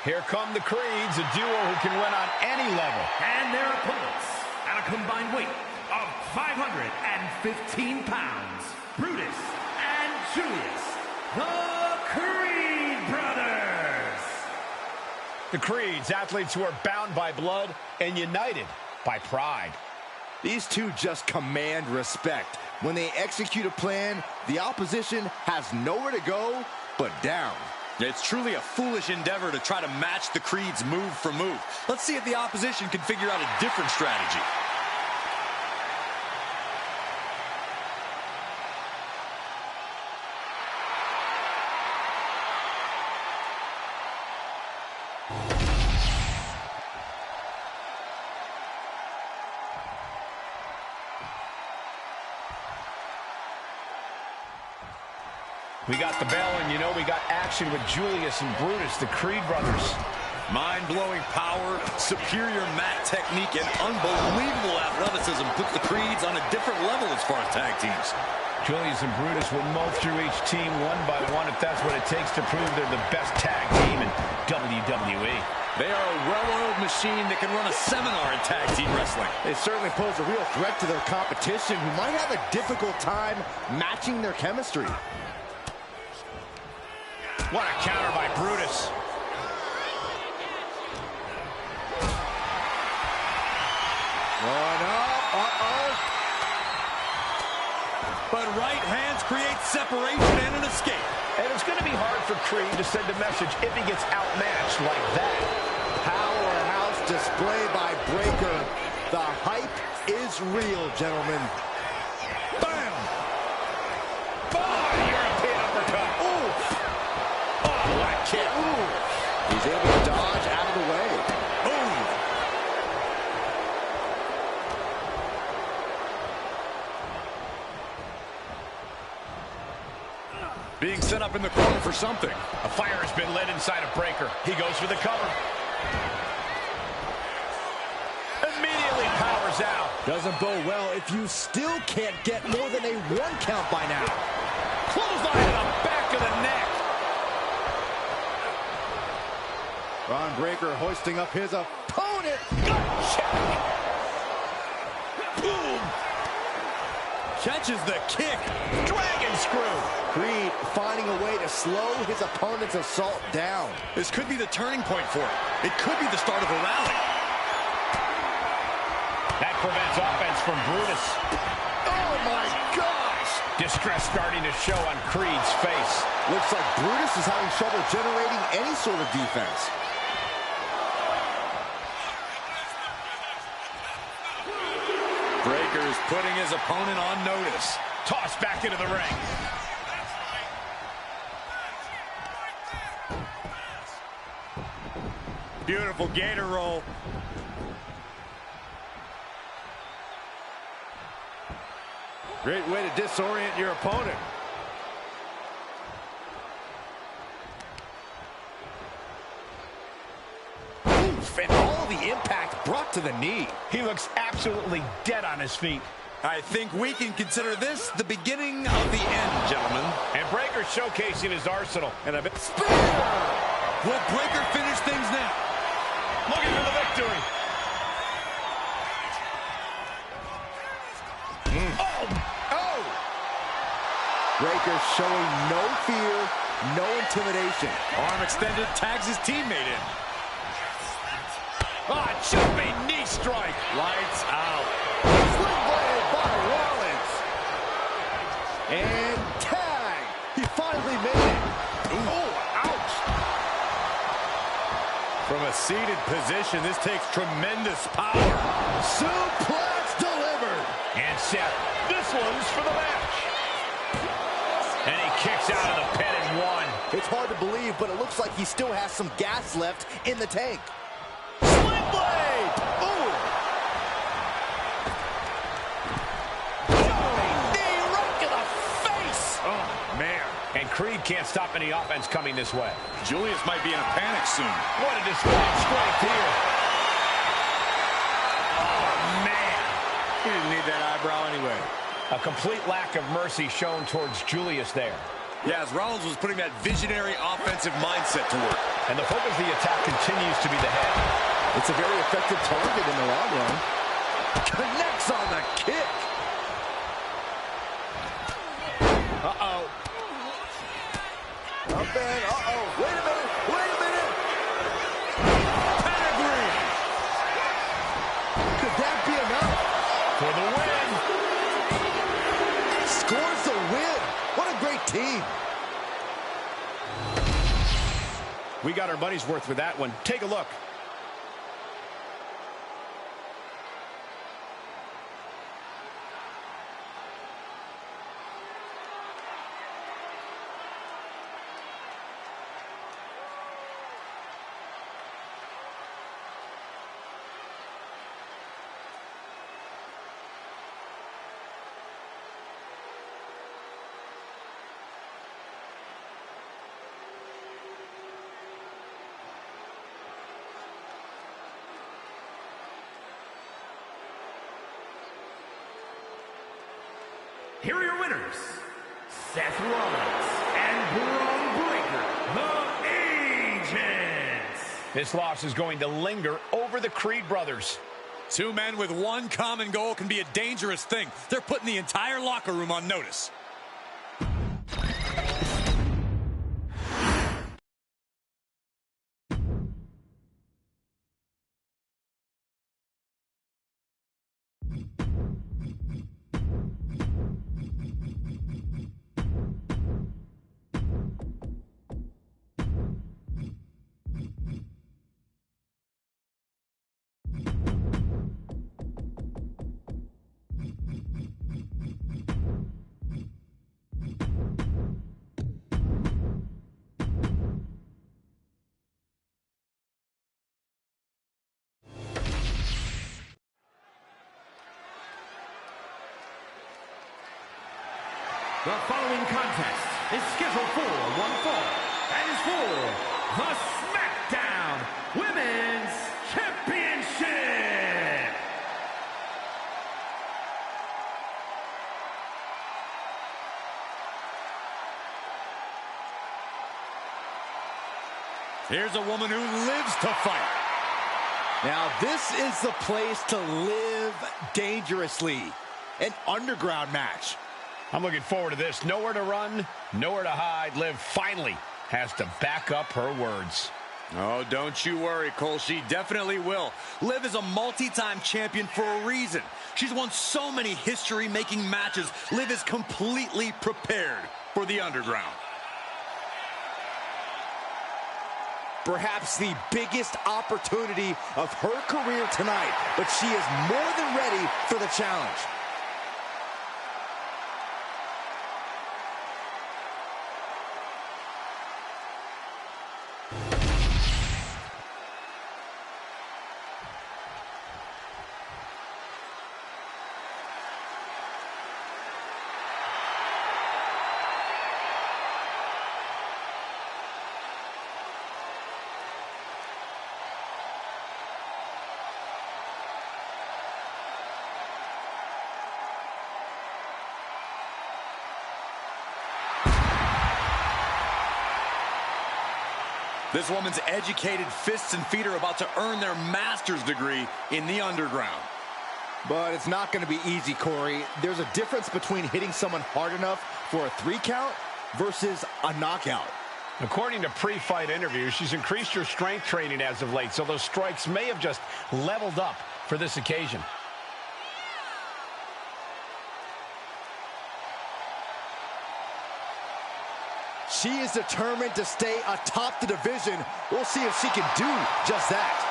Here come the Creeds, a duo who can win on any level. And their opponents, at a combined weight of 515 pounds, Brutus and Julius, the Creed brothers. The Creeds, athletes who are bound by blood and united by pride. These two just command respect. When they execute a plan, the opposition has nowhere to go but down. It's truly a foolish endeavor to try to match the Creeds move for move. Let's see if the opposition can figure out a different strategy. We got the bell, and you know we got action with Julius and Brutus, the Creed brothers. Mind-blowing power, superior mat technique, and unbelievable athleticism puts the Creeds on a different level as far as tag teams. Julius and Brutus will mow through each team one by one if that's what it takes to prove they're the best tag team in WWE. They are a well-oiled machine that can run a seminar in tag team wrestling. They certainly pose a real threat to their competition, who might have a difficult time matching their chemistry. What a counter by Brutus. One up, But right hands create separation and an escape. And it's going to be hard for Creed to send a message if he gets outmatched like that. Powerhouse display by Breaker. The hype is real, gentlemen. Bam! Oh, European uppercut. Ooh! Oh, what a kick. Ooh. He's able to dodge out of the way. Boom! Being set up in the corner for something. A fire has been lit inside of Breaker. He goes for the cover. Immediately powers out. Doesn't bode well if you still can't get more than a 1 count by now. Clothesline to the back of the neck. Braun Breaker hoisting up his opponent. Boom! Catches the kick. Dragon screw. Creed finding a way to slow his opponent's assault down. This could be the turning point for it. It could be the start of a rally. That prevents offense from Brutus. Oh my gosh! Distress starting to show on Creed's face. Looks like Brutus is having trouble generating any sort of defense. Breaker is putting his opponent on notice. Tossed back into the ring. Beautiful gator roll. Great way to disorient your opponent. Oof, and all the impact brought to the knee. He looks absolutely dead on his feet. I think we can consider this the beginning of the end, gentlemen. And Breaker showcasing his arsenal. And a bit spear! Will Breaker finish things now? Looking for the victory. Oh! Breaker showing no fear, no intimidation. Arm extended, tags his teammate in. Ah, jumping knee strike. Lights out. Sling blade by Rollins. And tag. He finally made it. Oh, ouch. From a seated position, this takes tremendous power. Suplex delivered. And Seth, this one's for the match. And he kicks out of the pin and won. It's hard to believe, but it looks like he still has some gas left in the tank. Sling blade! Ooh! Jumping knee right to the face! Oh, man. And Creed can't stop any offense coming this way. Julius might be in a panic soon. What a display of strength here. Oh, man. He didn't need that eyebrow anyway. A complete lack of mercy shown towards Julius there. Yeah, as Rollins was putting that visionary offensive mindset to work. And the focus of the attack continues to be the head. It's a very effective target in the long run. Connects on the kick. Uh-oh. Up and uh-oh. Wait a minute. Wait a minute. Pedigree. Could that be enough? For the win. Scores the win. What a great team. We got our money's worth with that one. Take a look. Here are your winners, Seth Rollins and Braun Breaker, the Agents. This loss is going to linger over the Creed brothers. Two men with one common goal can be a dangerous thing. They're putting the entire locker room on notice. The following contest is scheduled for one fall and is for the Smackdown Women's Championship. Here's a woman who lives to fight. Now, this is the place to live dangerously. An underground match. I'm looking forward to this. Nowhere to run, nowhere to hide. Liv finally has to back up her words. Oh, don't you worry, Cole. She definitely will. Liv is a multi-time champion for a reason. She's won so many history-making matches. Liv is completely prepared for the underground. Perhaps the biggest opportunity of her career tonight, but she is more than ready for the challenge. This woman's educated fists and feet are about to earn their master's degree in the underground. But it's not going to be easy, Corey. There's a difference between hitting someone hard enough for a 3 count versus a knockout. According to pre-fight interviews, she's increased her strength training as of late, so those strikes may have just leveled up for this occasion. She is determined to stay atop the division. We'll see if she can do just that.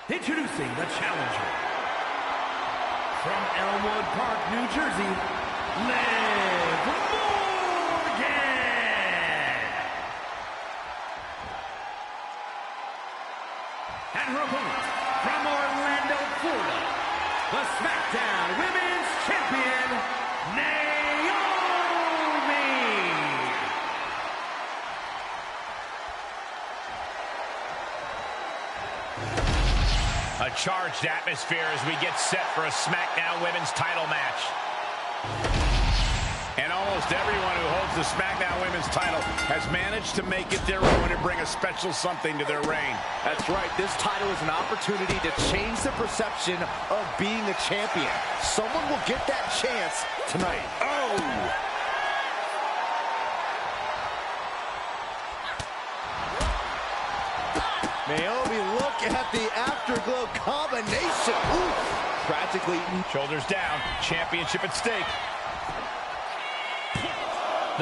Introducing the challenger, from Elmwood Park, New Jersey, Liv Morgan. And her opponent, from Orlando, Florida, the Smackdown Women's Champion, A charged atmosphere as we get set for a SmackDown Women's title match. And almost everyone who holds the SmackDown Women's title has managed to make it their own and bring a special something to their reign. That's right. This title is an opportunity to change the perception of being a champion. Someone will get that chance tonight. Oh! Naomi, look at the afterglow combination. Ooh, practically. Shoulders down, championship at stake.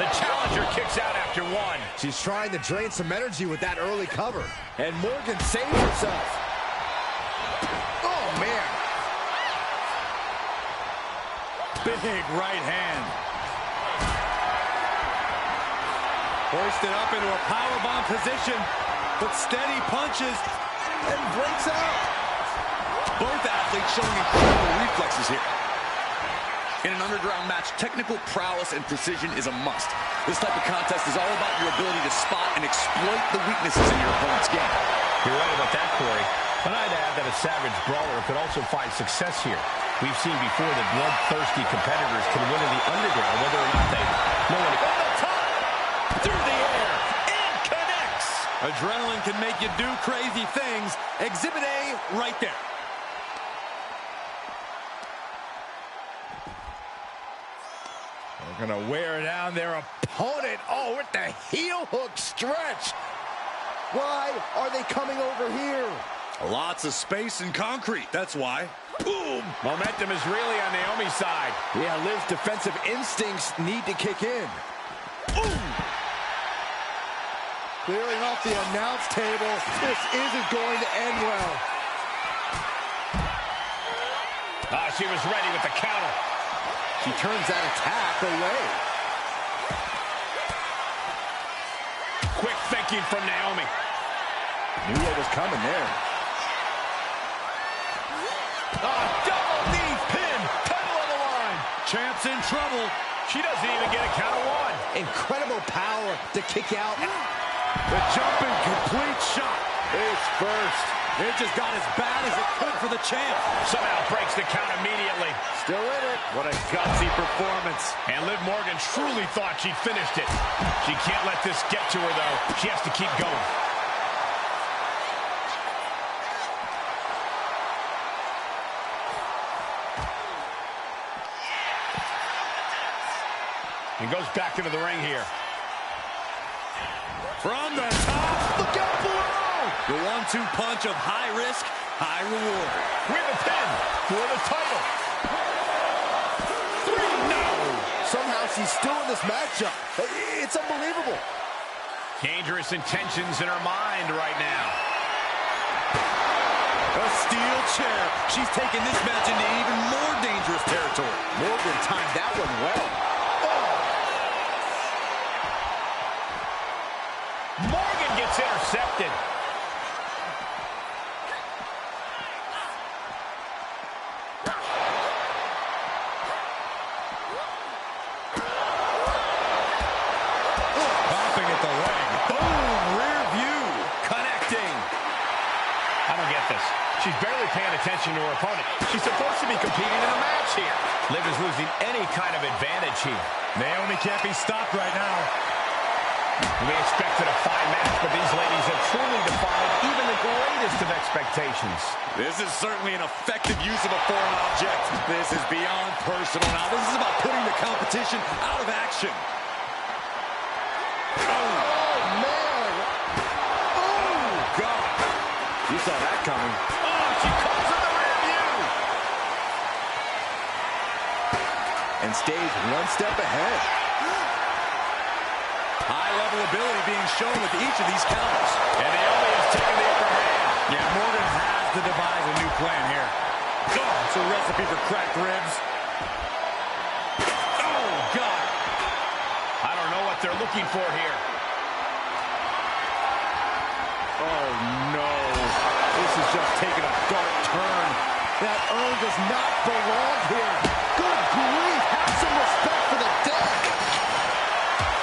The challenger kicks out after 1. She's trying to drain some energy with that early cover. And Morgan saves herself. Oh, man. Big right hand. Hoisted up into a powerbomb position. But steady punches and breaks out. Both athletes showing incredible reflexes here. In an underground match, technical prowess and precision is a must. This type of contest is all about your ability to spot and exploit the weaknesses in your opponent's game. You're right about that, Corey. But I'd add that a savage brawler could also find success here. We've seen before that bloodthirsty competitors can win in the underground, whether or not they know when to go to the top. Through the air. Adrenaline can make you do crazy things. Exhibit A right there. They're gonna wear down their opponent. Oh, with the heel hook stretch. Why are they coming over here? Lots of space and concrete, that's why. Boom! Momentum is really on Naomi's side. Yeah, Liv's defensive instincts need to kick in. Boom! Clearing off the announce table. This isn't going to end well. She was ready with the counter. She turns that attack away. Quick thinking from Naomi. Knew what was coming there. Double knee pin. Title on the line. Champ's in trouble. She doesn't even get a count of 1. Incredible power to kick out. The jumping complete shot is first. It just got as bad as it could for the champ. Somehow breaks the count immediately. Still in it. What a gutsy performance. And Liv Morgan truly thought she'd finished it. She can't let this get to her, though. She has to keep going. And goes back into the ring here. From the top. Look out below. The 1-2 punch of high risk, high reward. With a pin for the title. 3, no. Somehow she's still in this matchup. It's unbelievable. Dangerous intentions in her mind right now. A steel chair. She's taking this match into even more dangerous territory. Morgan timed that one well. Morgan gets intercepted. attention to her opponent. She's supposed to be competing in a match here. Liv is losing any kind of advantage here. Naomi can't be stopped right now. We expected a fine match, but these ladies have truly defied even the greatest of expectations. This is certainly an effective use of a foreign object. This is beyond personal now. This is about putting the competition out of action. You saw that coming. Oh, she calls in the rear view. And stays one step ahead. High-level ability being shown with each of these counters. And Naomi has taken the upper hand. Yeah, Morgan has to devise a new plan here. Oh, it's a recipe for cracked ribs. Oh, God. I don't know what they're looking for here. Oh, no. This is just taking a dark turn. That urn does not belong here. Good grief. Have some respect for the dead.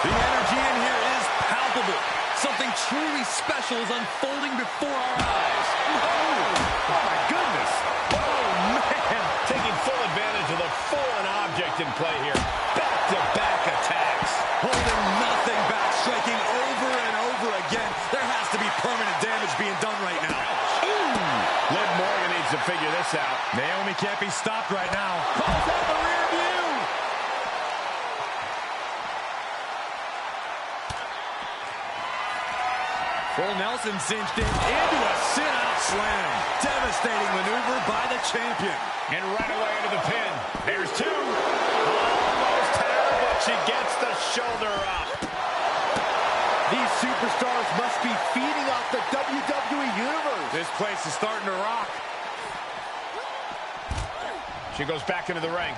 The energy in here is palpable. Something truly special is unfolding before our eyes. Oh my goodness. Oh, man. Taking full advantage of the foreign object in play here. Back-to-back attacks. Holding nothing back, striking over and over again. There has to be permanent damage being done right now. Liv Morgan needs to figure this out. Naomi can't be stopped right now. Calls out the rear view. Full Nelson cinched in into a sit-out slam. Devastating maneuver by the champion. And right away into the pin. There's two. Almost had, but she gets the shoulder up. These superstars must be feeding off the WWE Universe. This place is starting to rock. She goes back into the ring.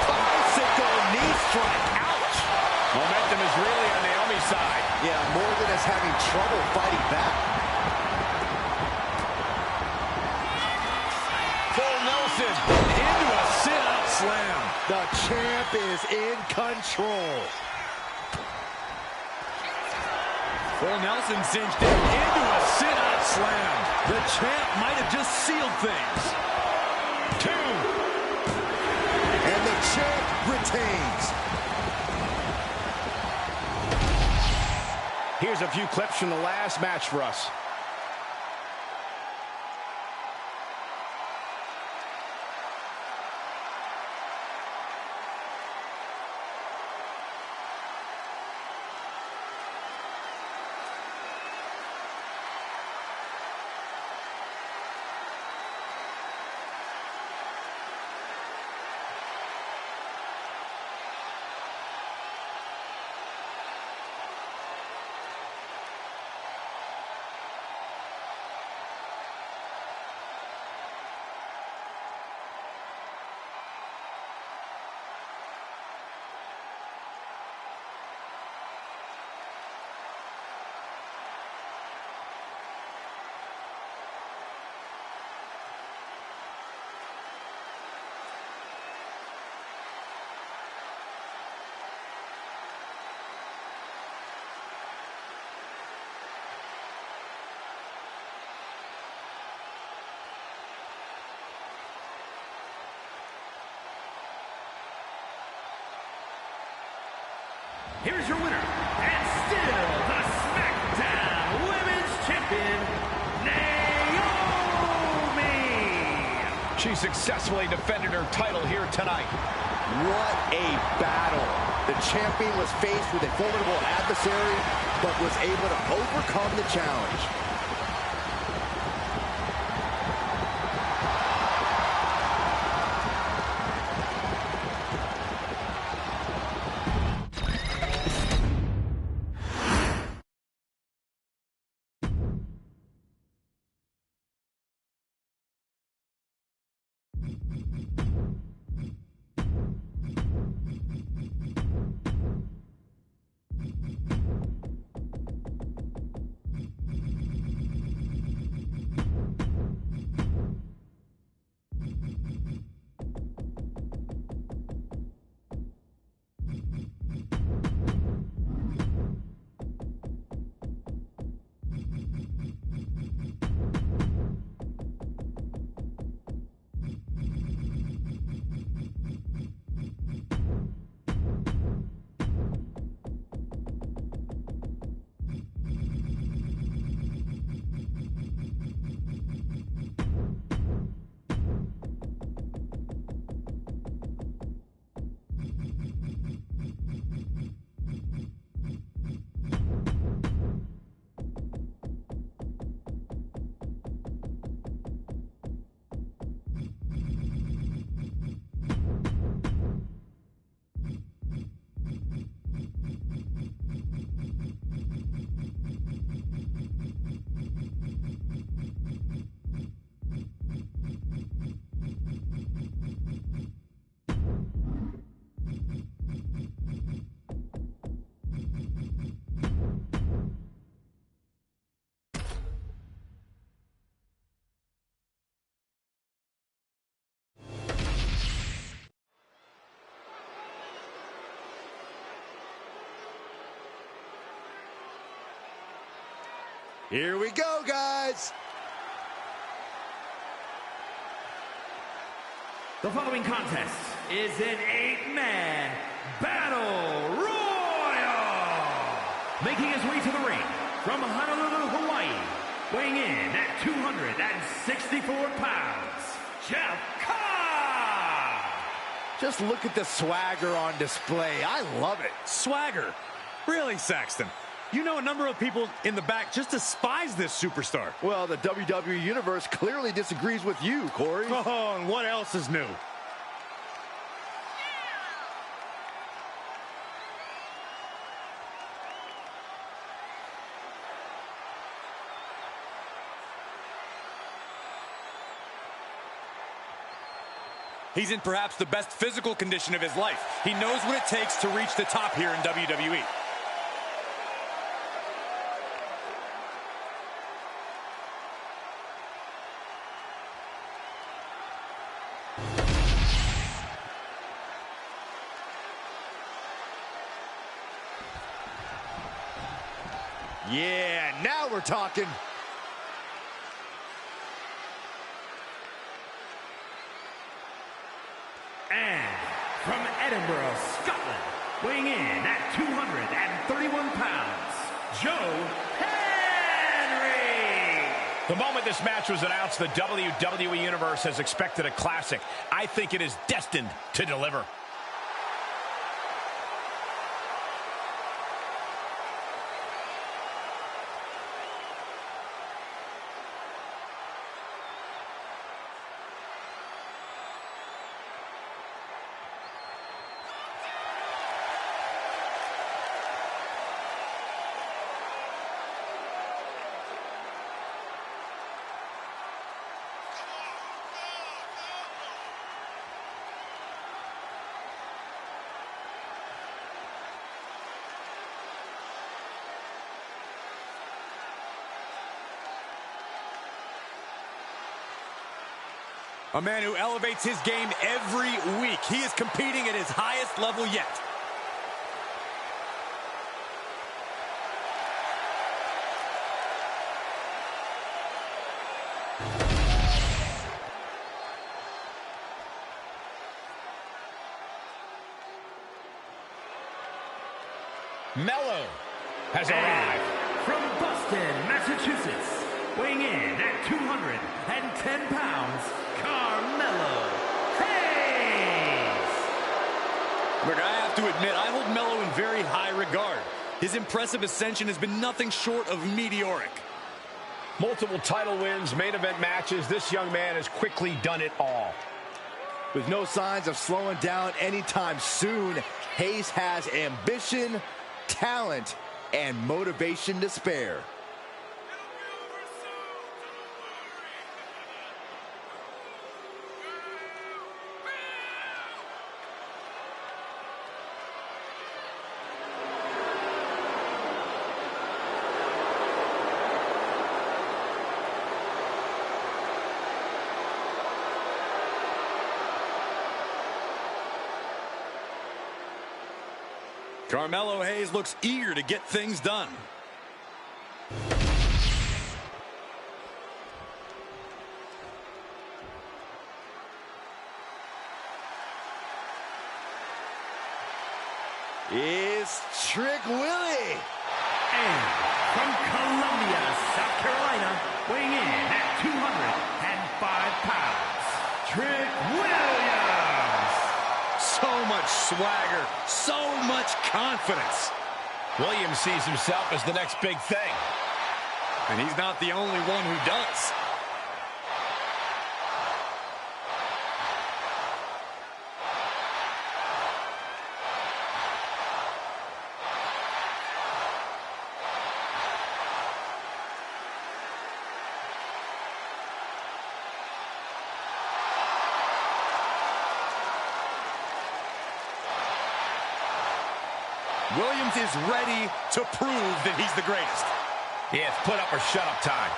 Bicycle knee strike. Ouch. Momentum is really on Naomi's side. Yeah, Morgan is having trouble fighting back. Full Nelson. Into a sit-out slam. The champ is in control. Full Nelson cinched in into a sit-out slam. The champ might have just sealed things. Two. And the champ retains. Here's a few clips from the last match for us. Here's your winner, and still the Smackdown Women's Champion, Naomi! She successfully defended her title here tonight. What a battle. The champion was faced with a formidable adversary, but was able to overcome the challenge. Here we go, guys. The following contest is an 8-man battle royal. Making his way to the ring from Honolulu, Hawaii, weighing in at 264 pounds, Jeff Cobb. Just look at the swagger on display. I love it. Swagger? Really, Saxton? You know a number of people in the back just despise this superstar. Well, the WWE Universe clearly disagrees with you, Corey. Oh, and what else is new? He's in perhaps the best physical condition of his life. He knows what it takes to reach the top here in WWE. Yeah, now we're talking. And from Edinburgh, Scotland, weighing in at 231 pounds, Joe Henry. The moment this match was announced, the WWE Universe has expected a classic. I think it is destined to deliver. A man who elevates his game every week. He is competing at his highest level yet. Mello has arrived. From Boston, Massachusetts, weighing in at 210 pounds, Carmelo Hayes. Look, I have to admit, I hold Mello in very high regard. His impressive ascension has been nothing short of meteoric. Multiple title wins, main event matches. This young man has quickly done it all. With no signs of slowing down anytime soon, Hayes has ambition, talent, and motivation to spare. Carmelo Hayes looks eager to get things done. It's Trick Willie. And from Columbia, South Carolina, weighing in at 205 pounds, Trick Williams. So much swagger, so much confidence. Williams sees himself as the next big thing. And he's not the only one who does. Williams is ready to prove that he's the greatest. Yeah, it's put up or shut up time.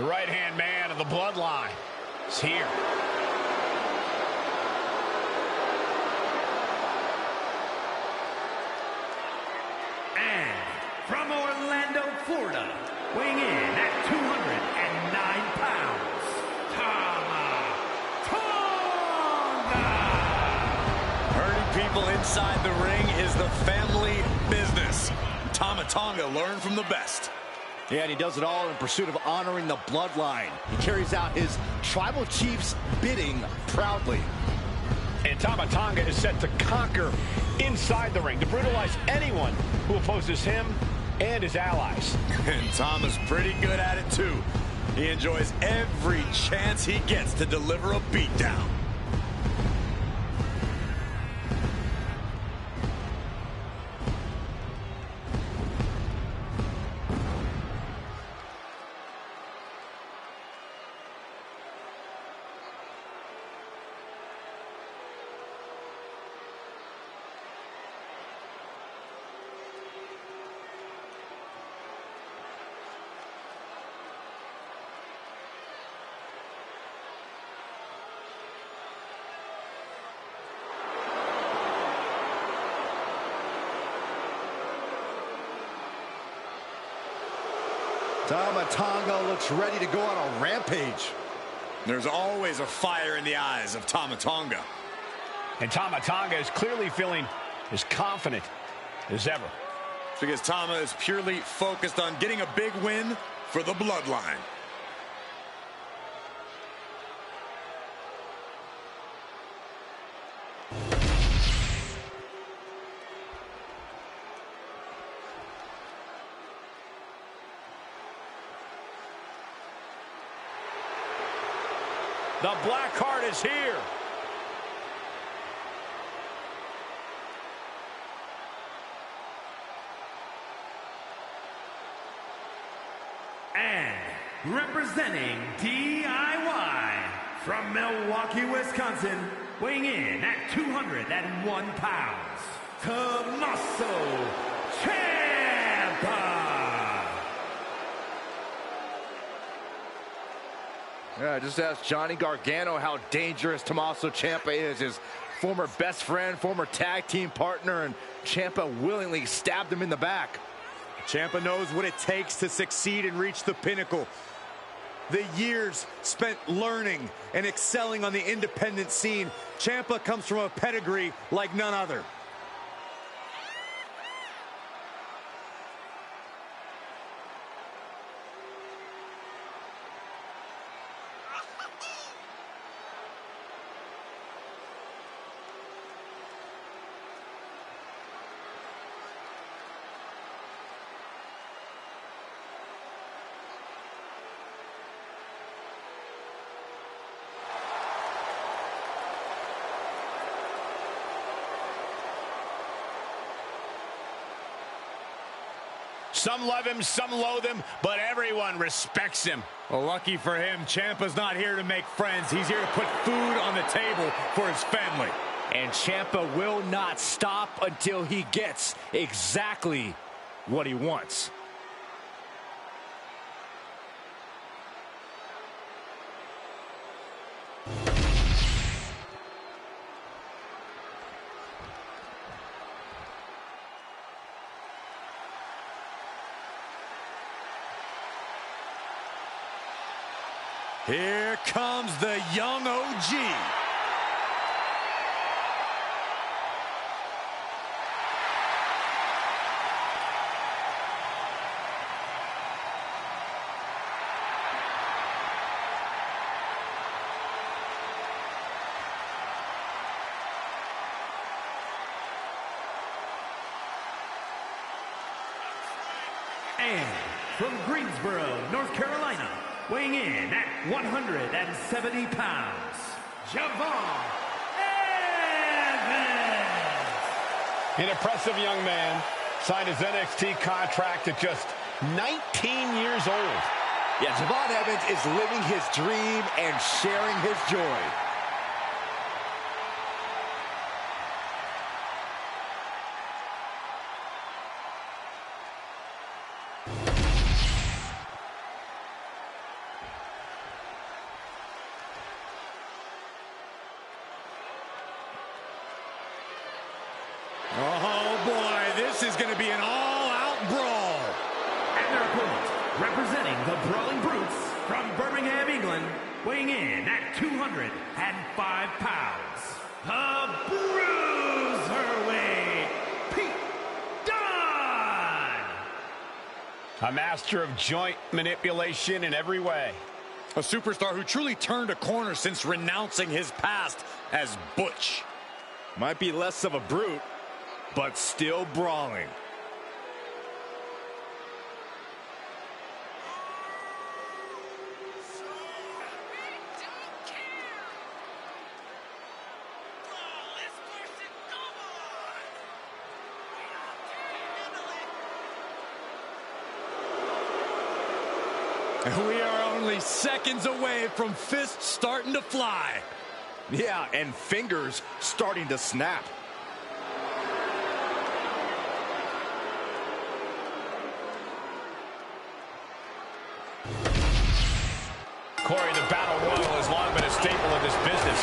The right-hand man of the bloodline is here. And from Orlando, Florida, weighing in at 209 pounds, Tama Tonga! Hurting people inside the ring is the family business. Tama Tonga learned from the best. Yeah, and he does it all in pursuit of honoring the bloodline. He carries out his tribal chief's bidding proudly. And Tama Tonga is set to conquer inside the ring, to brutalize anyone who opposes him and his allies. And Tama's pretty good at it, too. He enjoys every chance he gets to deliver a beatdown. Tama Tonga looks ready to go on a rampage. There's always a fire in the eyes of Tama Tonga. And Tama Tonga is clearly feeling as confident as ever. Because Tama is purely focused on getting a big win for the bloodline. The Black Heart is here. And representing DIY from Milwaukee, Wisconsin, weighing in at 201 pounds, Tommaso Ciampa. Yeah, just ask Johnny Gargano how dangerous Tommaso Ciampa is. His former best friend, former tag team partner, and Ciampa willingly stabbed him in the back. Ciampa knows what it takes to succeed and reach the pinnacle. The years spent learning and excelling on the independent scene. Ciampa comes from a pedigree like none other. Some love him, some loathe him, but everyone respects him. Well, lucky for him, Ciampa's not here to make friends. He's here to put food on the table for his family. And Ciampa will not stop until he gets exactly what he wants. Here comes the young OG. And from Greensboro, North Carolina, weighing in at 170 pounds, Javon Evans. An impressive young man signed his NXT contract at just 19 years old. Yeah, Javon Evans is living his dream and sharing his joy. weighing in at 205 pounds, the Bruiserweight, Pete Dunne! A master of joint manipulation in every way. A superstar who truly turned a corner since renouncing his past as Butch. Might be less of a brute, but still brawling. And we are only seconds away from fists starting to fly. Yeah, and fingers starting to snap. Corey, the Battle Royal has long been a staple of this business.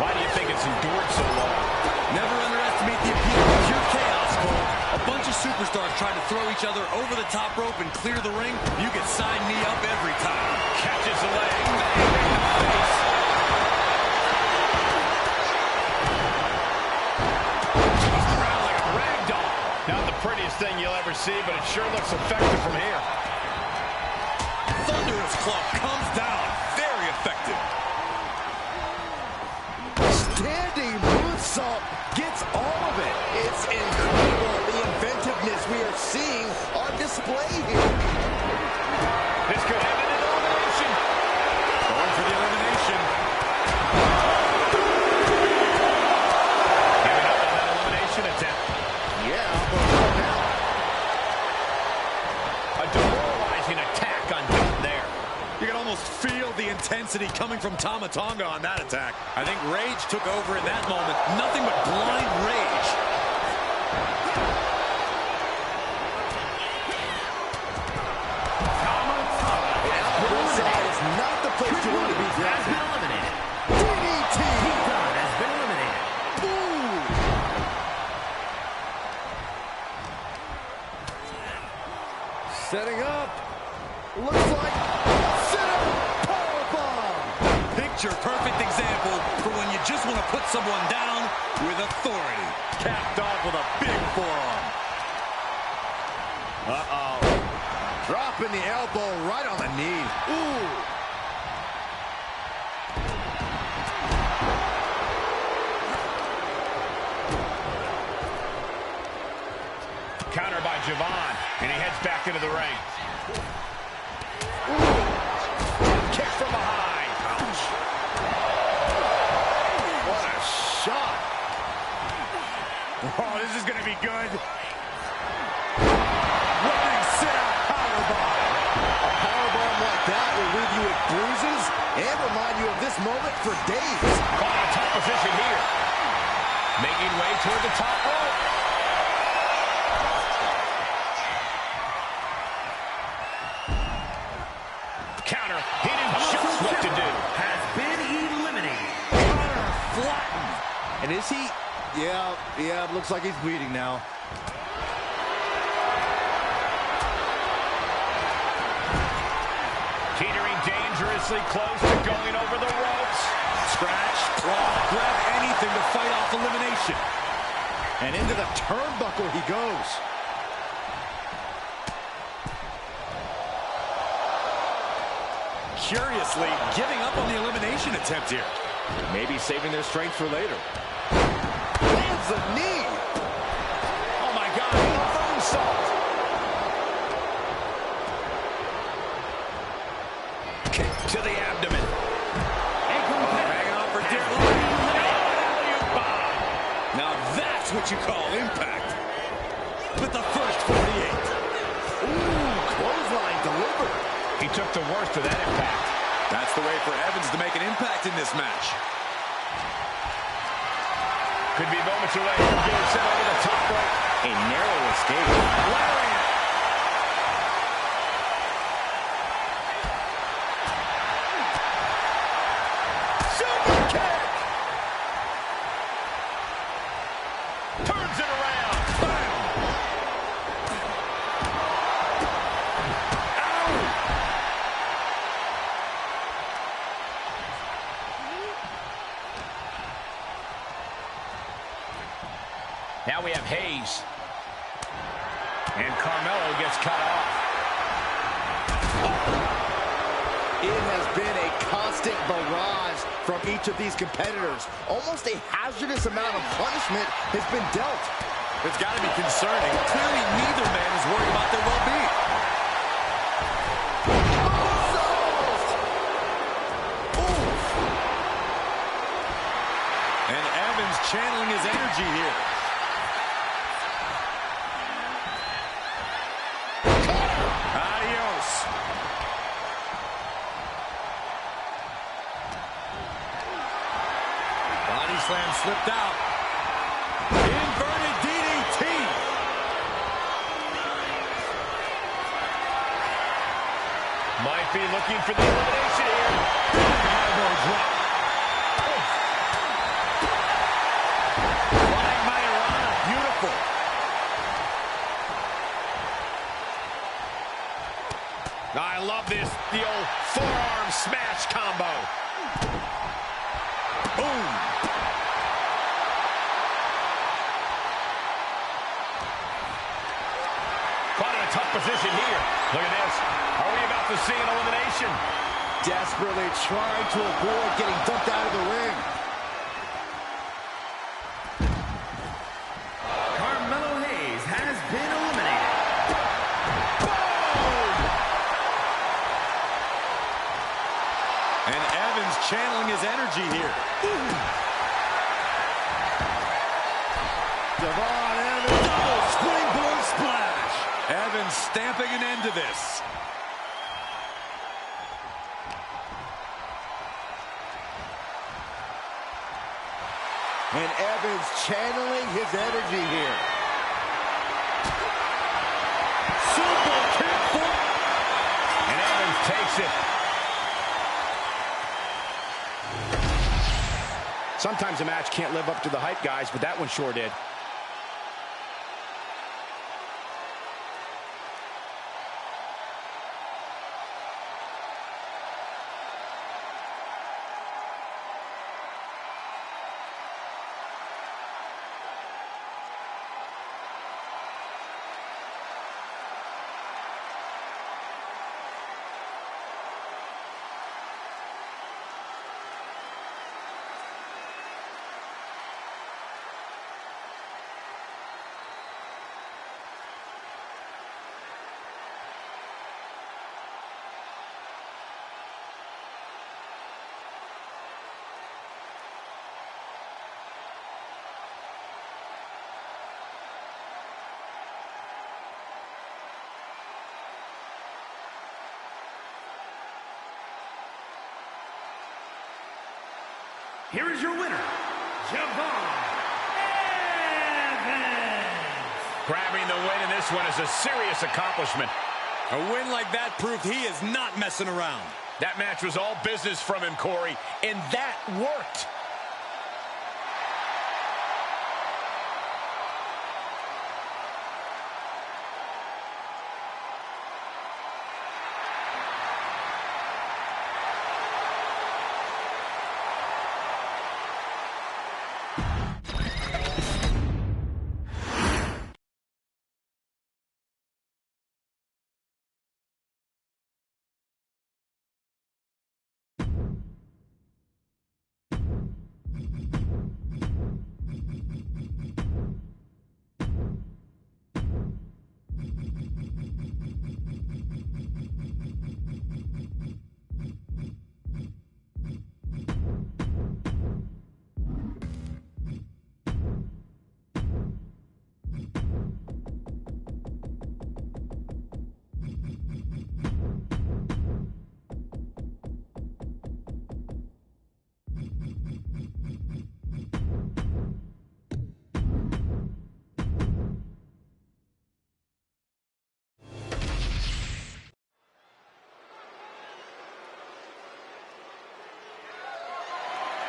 Why do you think it's endured so long? Never underestimate the appeal of pure chaos, Cole. A bunch of superstars trying to throw each other over the top rope and clear the ring. You can sign me up every time. Catches the leg. Face. Tossed around like a rag doll. Not the prettiest thing you'll ever see, but it sure looks effective from here. Thunderous club comes down. Very effective. Standing moonsault gets all of it. It's incredible, the inventiveness we are seeing on display here. This could end in an elimination. Going for the elimination. Giving up on that elimination attempt. Yeah, but what now? A demoralizing attack on Dunne there. You can almost feel the intensity coming from Tama Tonga on that attack. I think rage took over in that moment. Nothing but blind rage. Outside is not the place you want to be Has been drafted. eliminated. DDT! Pete Dunne has been eliminated. Ooh! Setting up. Looks like sit-up powerbomb. Picture perfect example for when you just want to put someone down with authority. Capped off with a big forearm. Uh-oh. Dropping the elbow right on the knee. Ooh. Counter by Javon, and he heads back into the ring. Ooh. Kick from behind. Ouch. What a shot. Oh, this is going to be good. Running sit-out powerbomb. A powerbomb like that will leave you with bruises and remind you of this moment for days. Caught in a tough position here. Making way toward the top rope. Counter. He knew just what to do. Has been eliminated. Flattened. And is he? Yeah, it looks like he's bleeding now. Teetering dangerously close to going over the ropes. Scratch, claw, grab anything to fight off elimination. And into the turnbuckle he goes. Curiously, giving up on the elimination attempt here. Maybe saving their strength for later. Lands a knee. Oh my God, moonsault. Kick to the abdomen. Hanging on for dear life. Now that's what you call impact. With the first 48. Ooh, clothesline delivered. He took the worst of that impact. That's the way for Evans to make an impact in this match. Could be moments away from getting sent over the top rope. A narrow escape. Lariat. Super kick. Turns it around. Bam. Now we have Hayes. And Carmelo gets cut off. It has been a constant barrage from each of these competitors. Almost a hazardous amount of punishment has been dealt. It's got to be concerning. Clearly, neither man is worried about their well-being. And Evans channeling his energy here. Adios. Body slam slipped out. Inverted DDT. Might be looking for the elimination here. Elbow drop. Flying Majorana. Beautiful. I love this. The old forearm smash combo. Boom. Caught in a tough position here. Look at this. Are we about to see an elimination? Desperately trying to avoid getting dumped out of the ring. Carmelo Hayes has been eliminated. And Evans channeling his energy here. Devon Evans, double springboard splash. Evans stamping an end to this. And Evans channeling his energy here. Super kick for... And Evans takes it. Sometimes a match can't live up to the hype, guys, but that one sure did. Here is your winner, Javon Evans. Grabbing the win in this one is a serious accomplishment. A win like that proved he is not messing around. That match was all business from him, Corey, and that worked.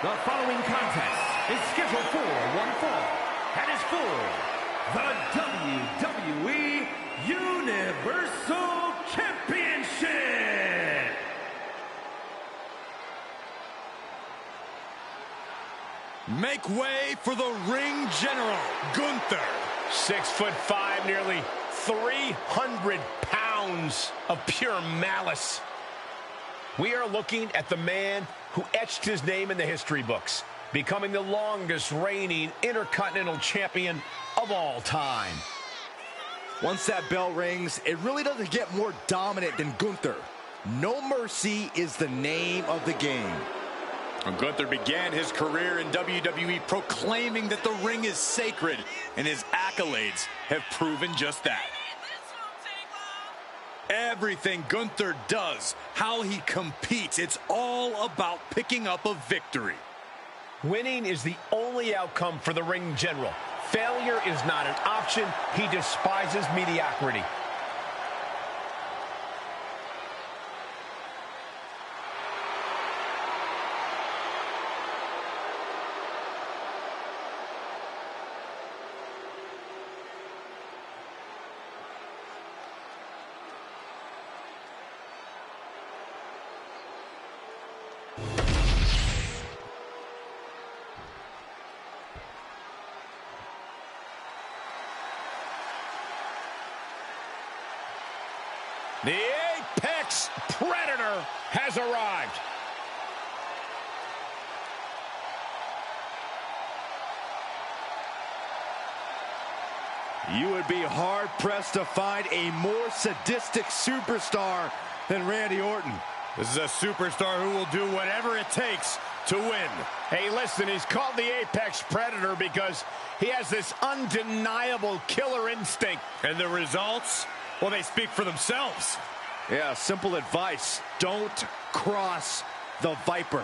The following contest is scheduled for one fall and is for the WWE Universal Championship. Make way for the ring general, Gunther. 6'5", nearly 300 pounds of pure malice. We are looking at the man who etched his name in the history books, becoming the longest reigning Intercontinental Champion of all time. Once that bell rings, it really doesn't get more dominant than Gunther. No mercy is the name of the game. Gunther began his career in WWE proclaiming that the ring is sacred, and his accolades have proven just that. Everything Gunther does, how he competes, it's all about picking up a victory. Winning is the only outcome for the ring general. Failure is not an option. He despises mediocrity. The Apex Predator has arrived. You would be hard-pressed to find a more sadistic superstar than Randy Orton. This is a superstar who will do whatever it takes to win. Hey, listen, he's called the Apex Predator because he has this undeniable killer instinct. And the results? Well, they speak for themselves. Yeah, simple advice. Don't cross the Viper.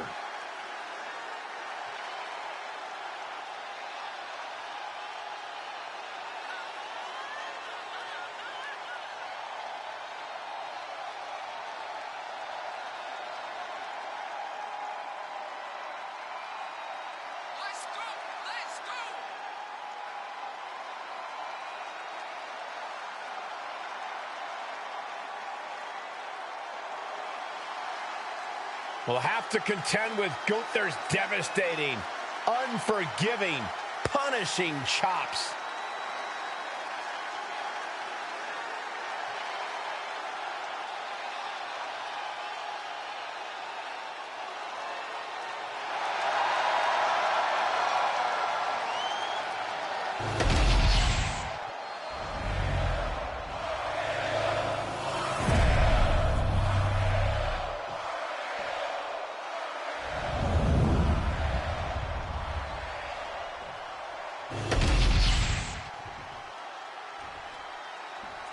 Will have to contend with Gunther's devastating, unforgiving, punishing chops.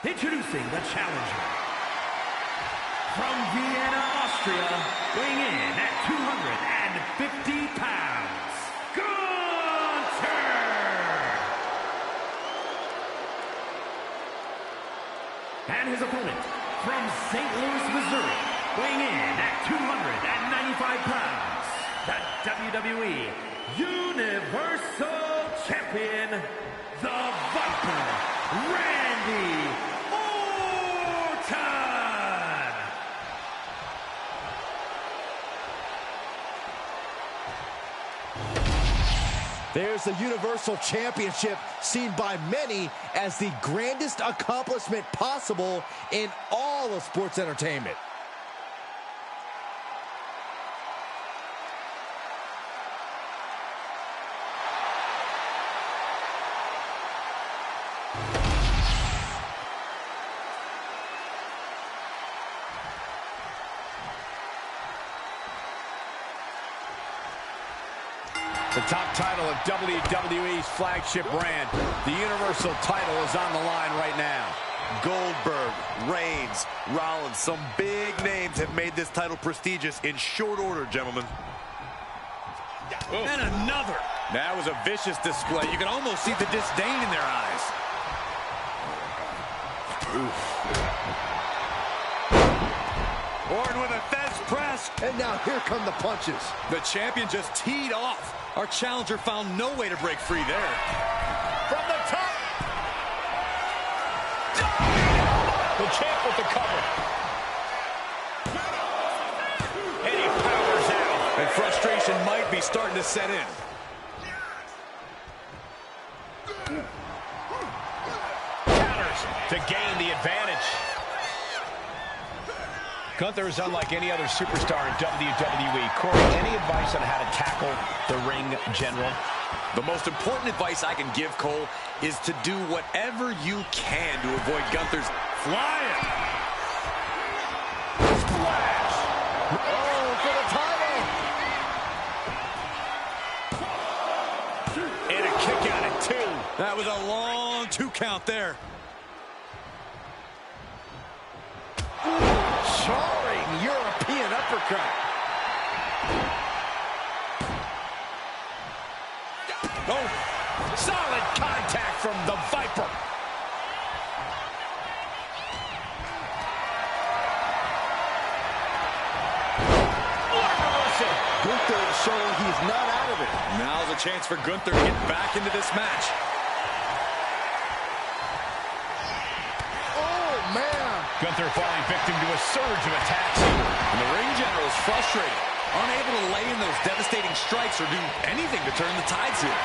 Introducing the challenger. From Vienna, Austria, weighing in at 250 pounds, Gunther! And his opponent, from St. Louis, Missouri, weighing in at 295 pounds, the WWE Universal Champion, the Viper, Randy Orton! There's the Universal Championship, seen by many as the grandest accomplishment possible in all of sports entertainment. The top title of WWE's flagship brand, the Universal title, is on the line right now. Goldberg, Reigns, Rollins, some big names have made this title prestigious in short order, gentlemen. And another. That was a vicious display. You can almost see the disdain in their eyes. Orton with a fence press. And now here come the punches. The champion just teed off. Our challenger found no way to break free there. From the top. The champ with the cover. And he powers out. And frustration might be starting to set in. Counters to gain the advantage. Gunther is unlike any other superstar in WWE. Corey, any advice on how to tackle the ring general? The most important advice I can give, Cole, is to do whatever you can to avoid Gunther's Flying. Splash! Oh, for the title! And a kick out at 2. That was a long 2 count there. Jarring European uppercut. Oh, solid contact from the Viper. Gunther showing he's not out of it. Now's a chance for Gunther to get back into this match. Oh, man. Gunther falling victim to a surge of attacks. And the ring general is frustrated, unable to lay in those devastating strikes or do anything to turn the tides here.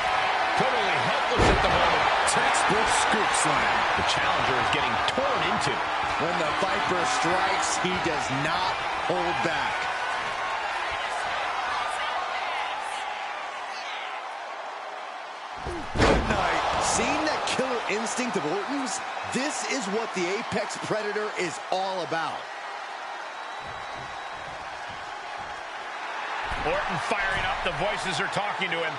Totally helpless at the moment. Textbook scoop slam. The challenger is getting torn into. When the Viper strikes, he does not hold back. Good night. Seeing that killer instinct of Orton's, this is what the Apex Predator is all about. Orton firing up. The voices are talking to him.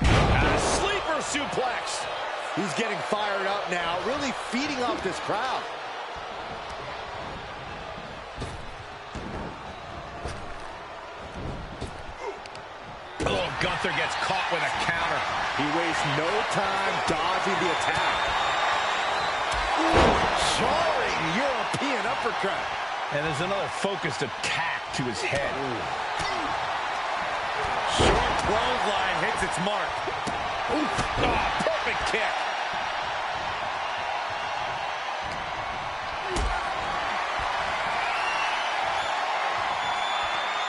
And a sleeper suplex. He's getting fired up now, really feeding off this crowd. Oh, Gunther gets caught with a counter. He wastes no time dodging the attack. Jarring European uppercut. And there's another focused attack to his head. Short clothesline hits its mark. Oh, perfect kick.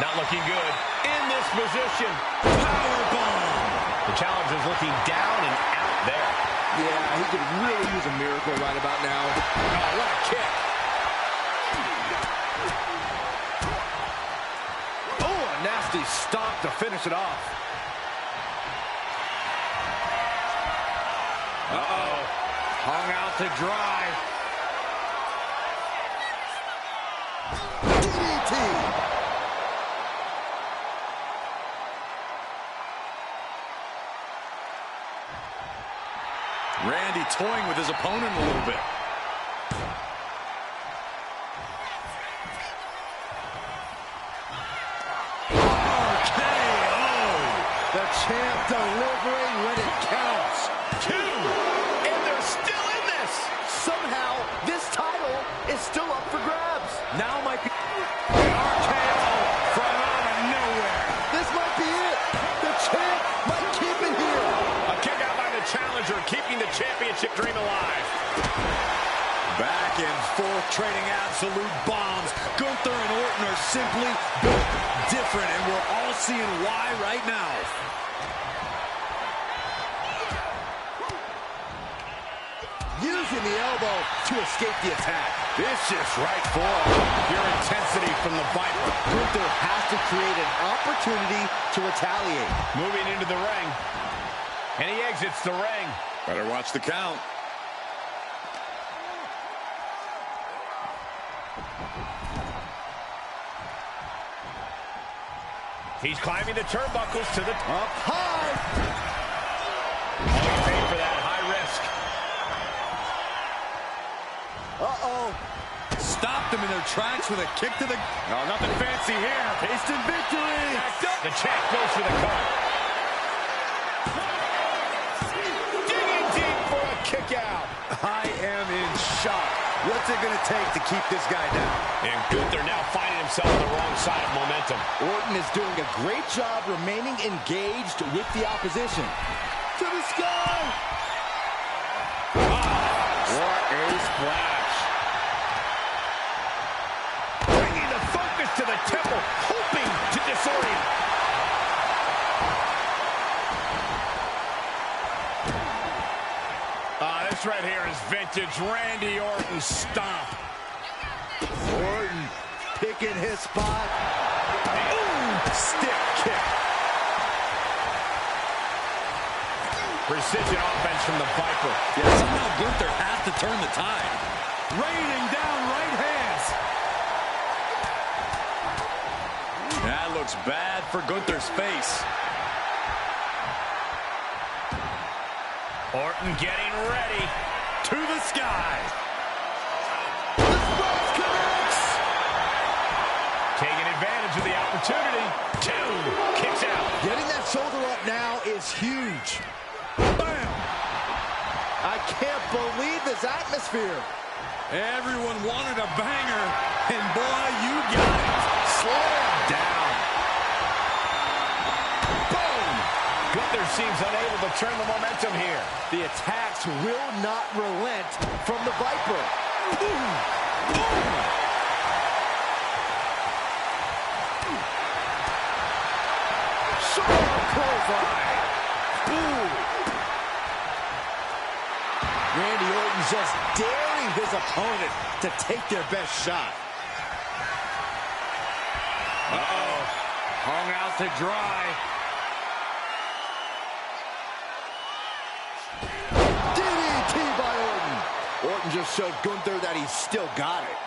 Not looking good. In this position. Powerbomb. The challenger's looking down and out there. Yeah, he could really use a miracle right about now. Oh, what a kick. Oh, a nasty stomp to finish it off. Uh-oh. Hung out to dry. DDT. Randy toying with his opponent a little bit. The champ delivering when it counts. 2. And they're still in this. Somehow, this title is still up for grabs. Now might be an RKO from out of nowhere. This might be it. The champ might keep it here. A kick out by the challenger, keeping the championship dream alive. Back and forth, trading absolute bombs. Gunther and Orton are simply built different, and we're all seeing why right now. Using the elbow to escape the attack. Vicious right forearm. Pure intensity from the Viper. Gunther has to create an opportunity to retaliate. Moving into the ring. And he exits the ring. Better watch the count. He's climbing the turnbuckles to the Up high. Oh, he paid for that high risk. Uh-oh. Stopped them in their tracks with a kick to the... No, nothing fancy here. Instant victory. The champ goes for the cover. Digging deep for a kick out. I am in shock. What's it going to take to keep this guy down? And Gunther now finding himself on the wrong side of momentum. Orton is doing a great job remaining engaged with the opposition. To the sky! What a splash. Bringing the focus to the temple vintage Randy Orton stomp. Orton picking his spot. Ooh, stiff kick. Precision offense from the Viper. Yeah, somehow Gunther has to turn the tide. Raining down right hands. That looks bad for Gunther's face. Orton getting ready. To the sky. Taking advantage of the opportunity. 2 kicks out. Getting that shoulder up now is huge. Bam! I can't believe this atmosphere. Everyone wanted a banger, and boy, you got it. Slam down. Boom! Gunther seems unable to turn the momentum here. The attacks will not relent from the Viper. Boom! Boom! Sharp clothesline. Ooh. Randy Orton just daring his opponent to take their best shot. Uh-oh. Hung out to dry. DDT by Orton. Orton just showed Gunther that he's still got it.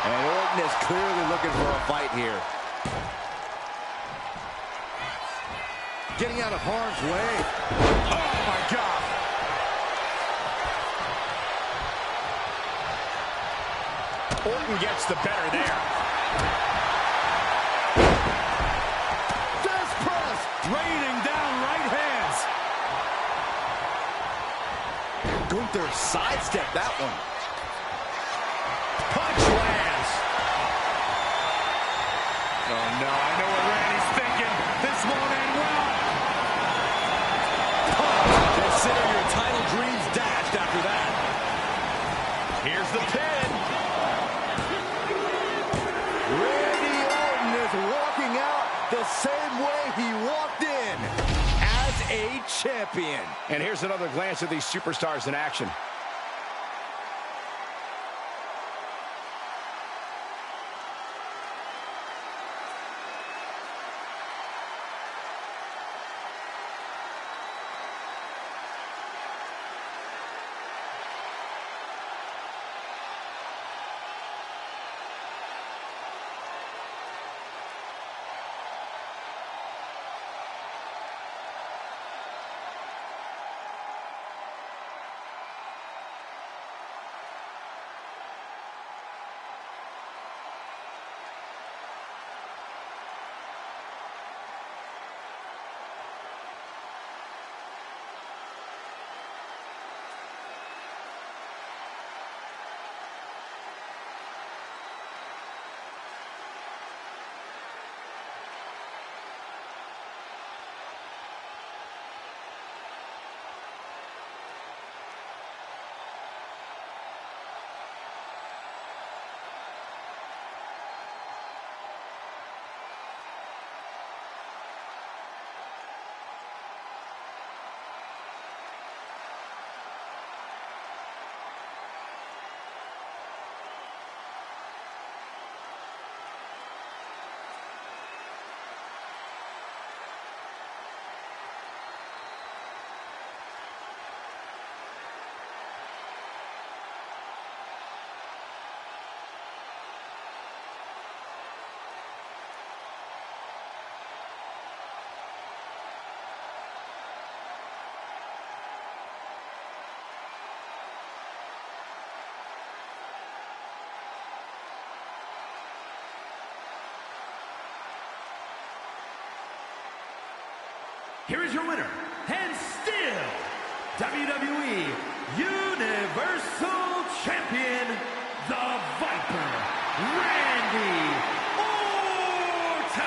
And Orton is clearly looking for a fight here. Getting out of harm's way. Oh, my God. Orton gets the better there. Death press. Raining down right hands. Gunther sidestepped that one. Punch lands. Oh, no, I know what Randy's thinking. This won't end well. Consider your title dreams dashed after that. Here's the pin. Randy Orton is walking out the same way he walked in, as a champion. And here's another glance at these superstars in action. Here is your winner, and still WWE Universal Champion, the Viper, Randy Orton!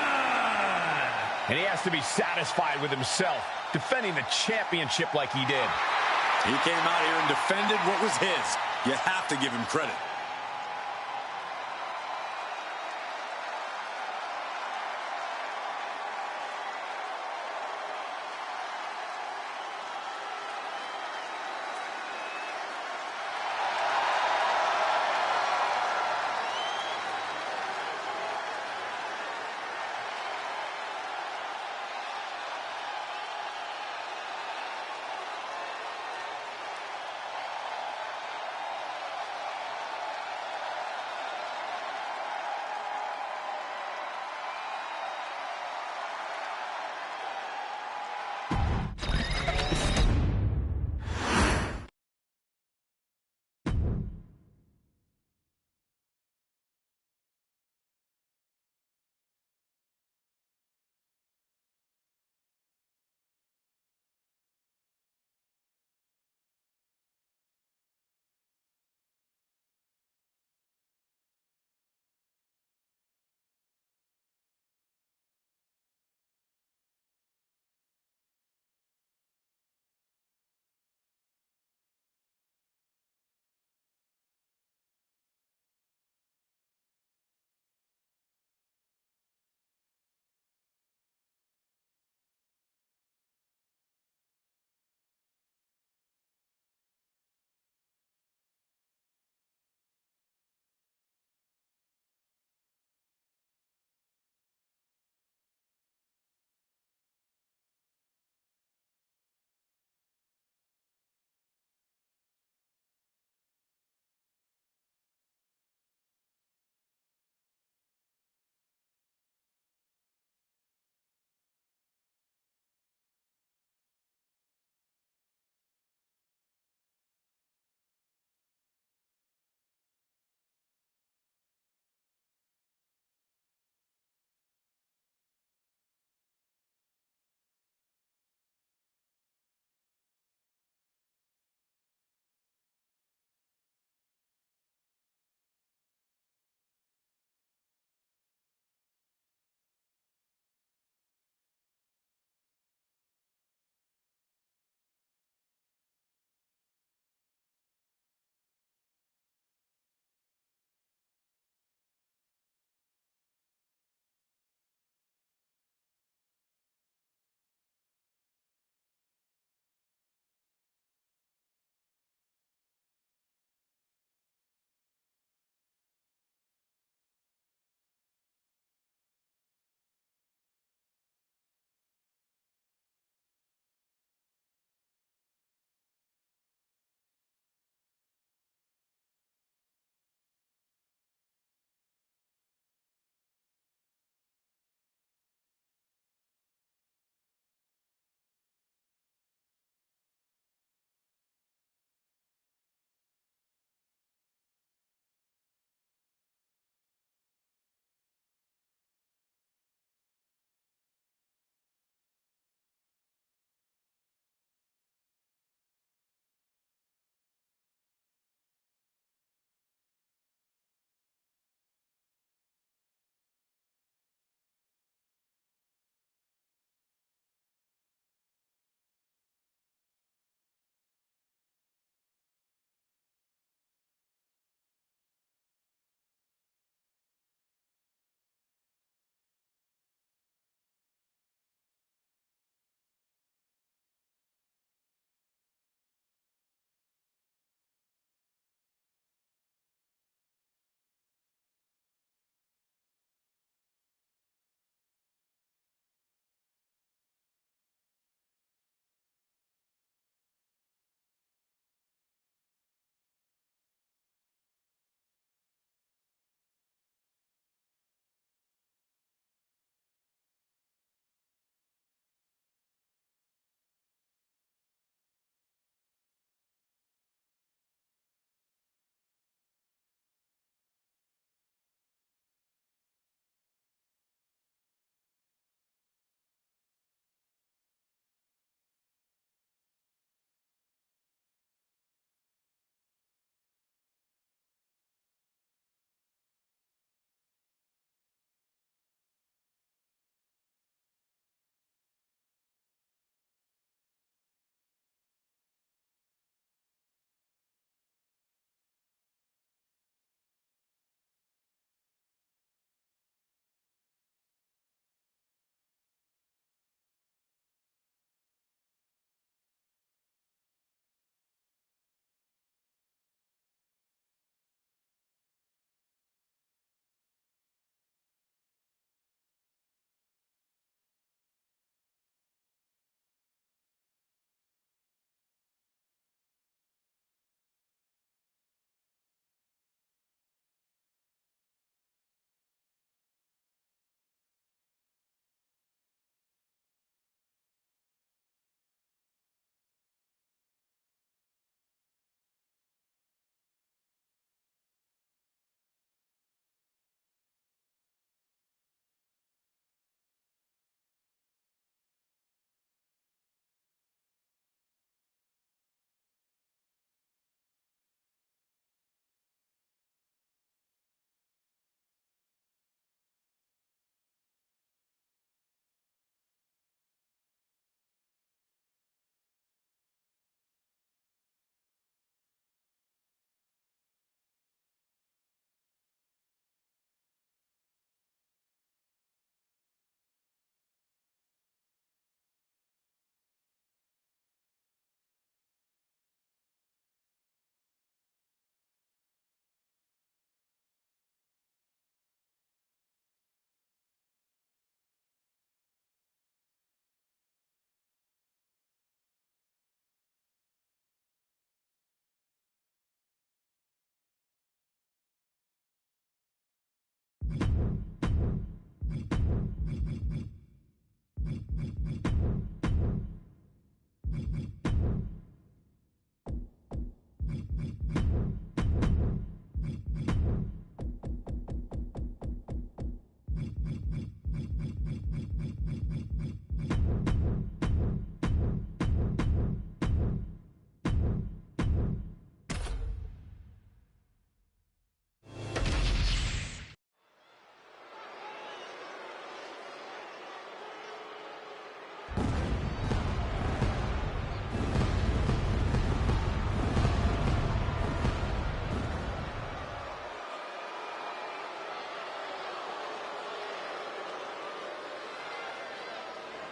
And he has to be satisfied with himself, defending the championship like he did. He came out here and defended what was his. You have to give him credit.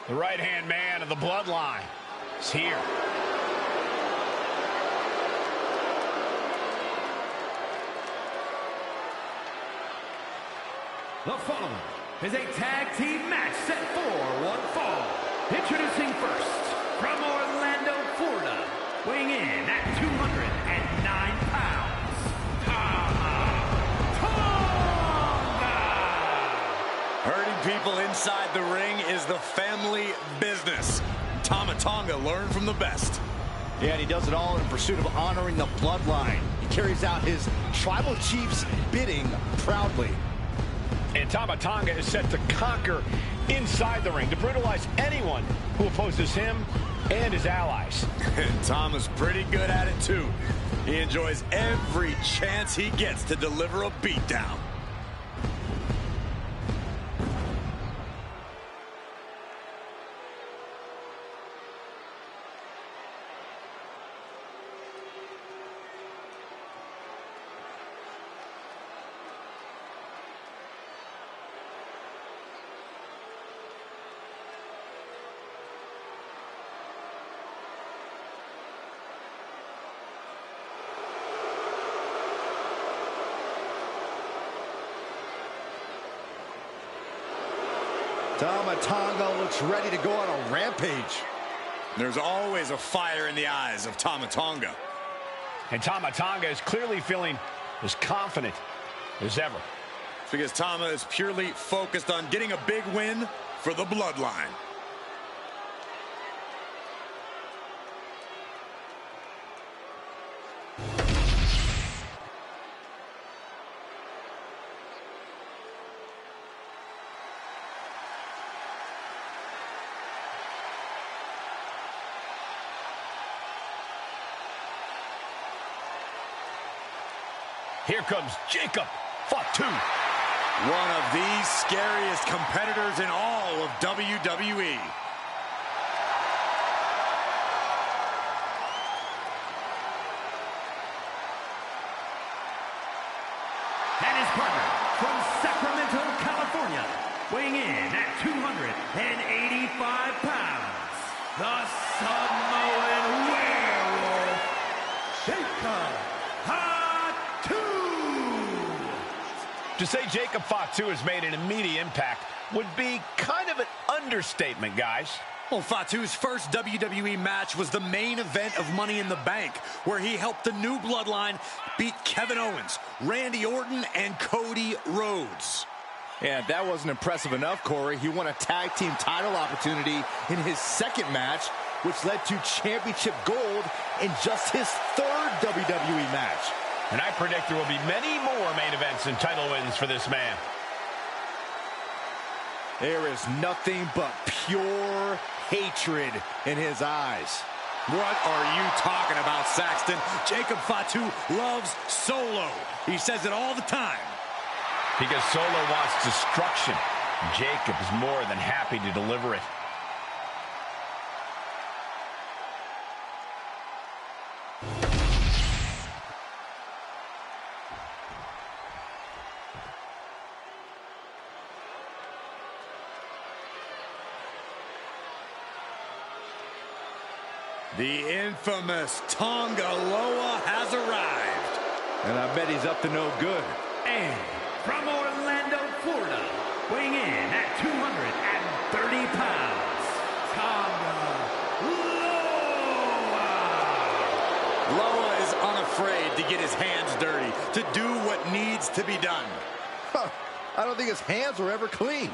The right-hand man of the bloodline is here. The following is a tag team match set for one fall. Introducing first, from Orlando, Florida, weighing in at 209 pounds, Tama Tonga! Hurting people inside the ring is the family business. Tama Tonga learned from the best. Yeah, and he does it all in pursuit of honoring the bloodline. He carries out his tribal chief's bidding proudly. And Tama Tonga is set to conquer inside the ring, to brutalize anyone who opposes him and his allies. And Tama's pretty good at it, too. He enjoys every chance he gets to deliver a beatdown. Tama Tonga looks ready to go on a rampage. There's always a fire in the eyes of Tama Tonga. And Tama Tonga is clearly feeling as confident as ever. It's because Tama is purely focused on getting a big win for the bloodline. Here comes Jacob Fatu. One of the scariest competitors in all of WWE. And his partner from Sacramento, California, weighing in at 285 pounds, the Samoan Werewolf, Jacob Fatu. To say Jacob Fatu has made an immediate impact would be kind of an understatement, guys. Well, Fatu's first WWE match was the main event of Money in the Bank, where he helped the new bloodline beat Kevin Owens, Randy Orton, and Cody Rhodes. And if that wasn't impressive enough, Corey, he won a tag team title opportunity in his second match, which led to championship gold in just his third WWE match. And I predict there will be many more main events and title wins for this man. There is nothing but pure hatred in his eyes. What are you talking about, Saxton? Jacob Fatu loves Solo. He says it all the time. Because Solo wants destruction. Jacob is more than happy to deliver it. The infamous Tonga Loa has arrived. And I bet he's up to no good. And from Orlando, Florida, weighing in at 230 pounds, Tonga Loa. Loa is unafraid to get his hands dirty, to do what needs to be done. Huh, I don't think his hands were ever clean.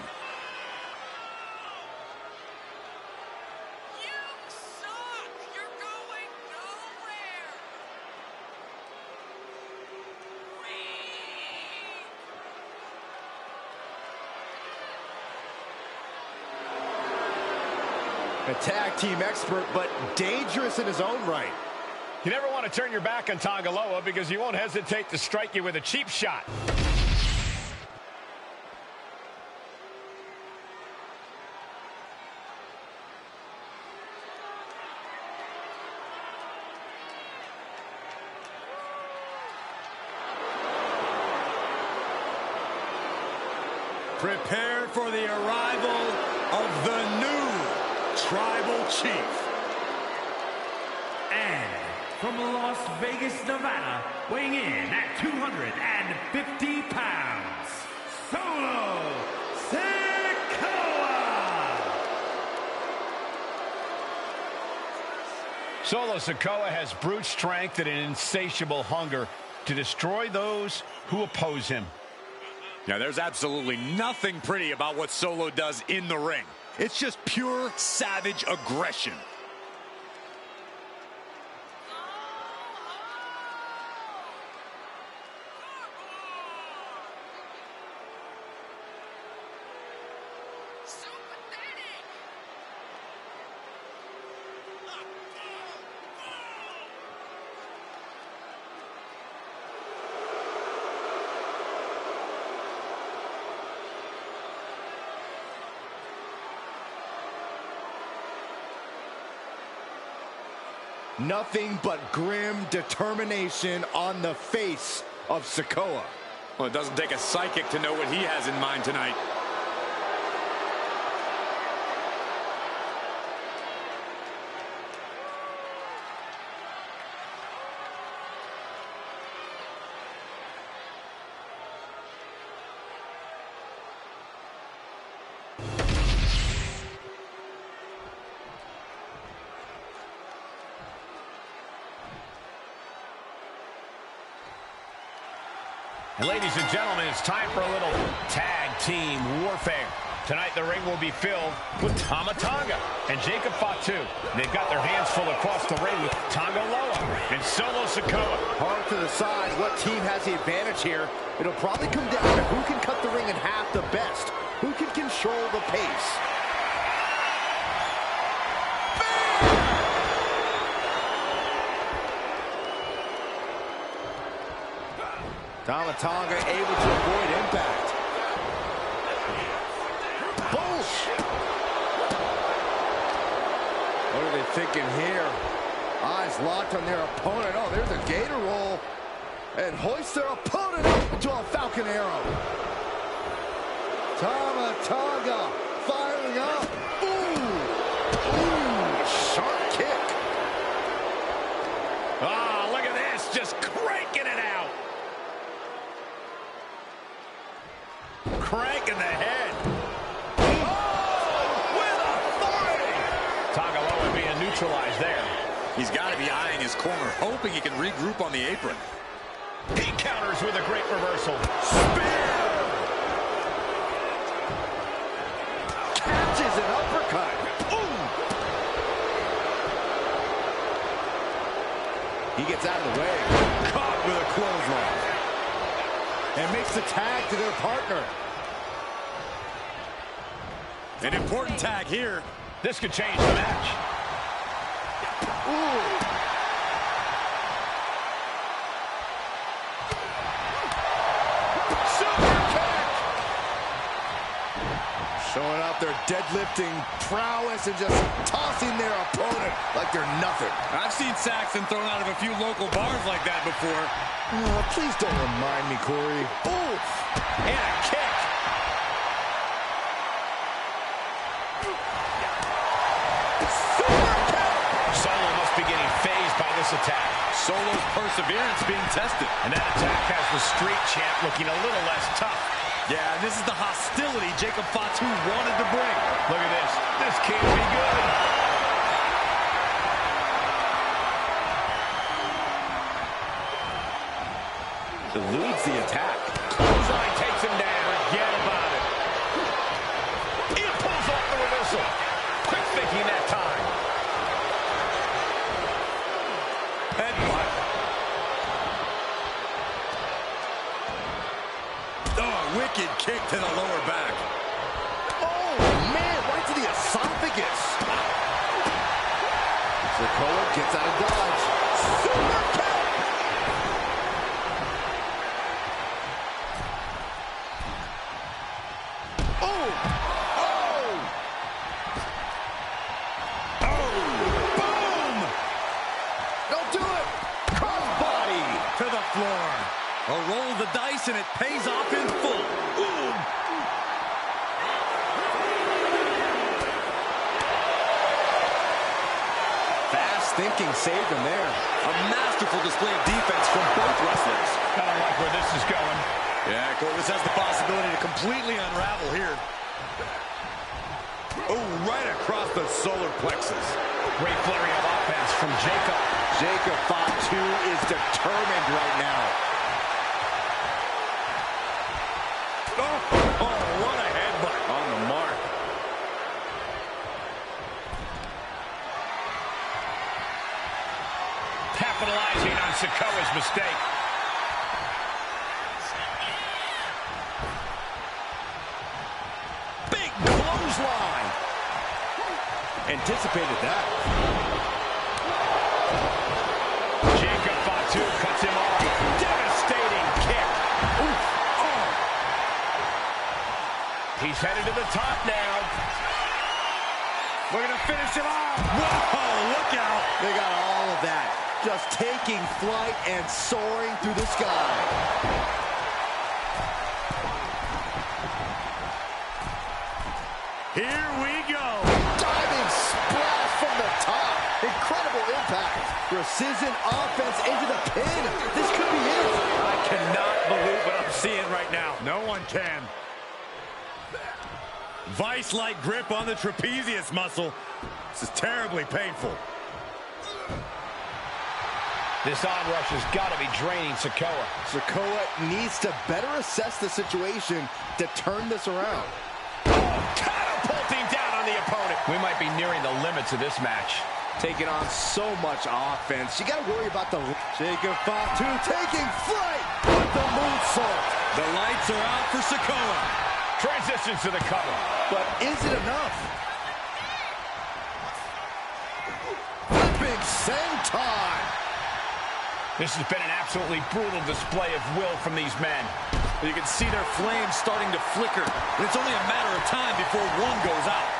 A tag team expert, but dangerous in his own right. You never want to turn your back on Tanga Loa because he won't hesitate to strike you with a cheap shot. Prepare for the arrival of the new Tribal Chief. And from Las Vegas, Nevada, weighing in at 250 pounds, Solo Sikoa! Solo Sikoa has brute strength and an insatiable hunger to destroy those who oppose him. Now, there's absolutely nothing pretty about what Solo does in the ring. It's just pure savage aggression. Nothing but grim determination on the face of Sikoa. Well, it doesn't take a psychic to know what he has in mind tonight. And ladies and gentlemen, it's time for a little tag team warfare. Tonight, the ring will be filled with Tama Tonga and Jacob Fatu. They've got their hands full across the ring with Tanga Loa and Solo Sikoa. Hard to decide what team has the advantage here. It'll probably come down to who can cut the ring in half the best, who can control the pace. Tama Tonga able to avoid impact. Boom! What are they thinking here? Eyes locked on their opponent. Oh, there's a gator roll. And hoist their opponent up into a falcon arrow. Tama Tonga firing up. Ooh, sharp kick. Ah, look at this, just cranking it out. Cranking the head. Oh, with authority. Tanga Loa being neutralized there. He's got to be eyeing his corner, hoping he can regroup on the apron. He counters with a great reversal. Spear! Catches an uppercut. Ooh. He gets out of the way. Caught with a clothesline. And makes the tag to their partner. An important tag here. This could change the match. Ooh. Super kick! Showing off their deadlifting prowess and just tossing their opponent like they're nothing. I've seen Saxton thrown out of a few local bars like that before. Oh, please don't remind me, Corey. Ooh, and a kick. Solo must be getting phased by this attack. Solo's perseverance being tested. And that attack has the street champ looking a little less tough. Yeah, and this is the hostility Jacob Fatu wanted to bring. Look at this. This can't be good. Eludes the attack. Clothesline takes him down. Forget about it. He pulls off the reversal. Quick thinking that time. Headbutt. Oh, wicked kick to the lower back. Oh, man, right to the esophagus. floor. A roll of the dice, and it pays off in full. Ooh. Fast thinking saved him there. A masterful display of defense from both wrestlers. I don't like where this is going. Yeah, Cole, this has the possibility to completely unravel here. Oh, right across the solar plexus. Great flurry of offense from Jacob. Jacob Fatu is determined right now. Oh, what a headbutt. On the mark. Capitalizing on Sikoa's mistake. Big clothesline. Anticipated that. Jacob Fatu cuts him off. Devastating kick. Ooh. Oh. He's headed to the top now. We're going to finish him off. Whoa, look out. They got all of that. Just taking flight and soaring through the sky. Here we go. Diving splash from the top. Incredible impact. Precision offense into the pin. This could be it. I cannot believe what I'm seeing right now. No one can. Vice-like grip on the trapezius muscle. This is terribly painful. This onrush has got to be draining Sikoa. Sikoa needs to better assess the situation to turn this around. Catapulting down on the opponent. We might be nearing the limits of this match. Taking on so much offense. You got to worry about the... Jacob Fatu taking flight with the moonsault. The lights are out for Sikoa. Transitions to the cover. But is it enough? Flipping senton. This has been an absolutely brutal display of will from these men. You can see their flames starting to flicker. And it's only a matter of time before one goes out.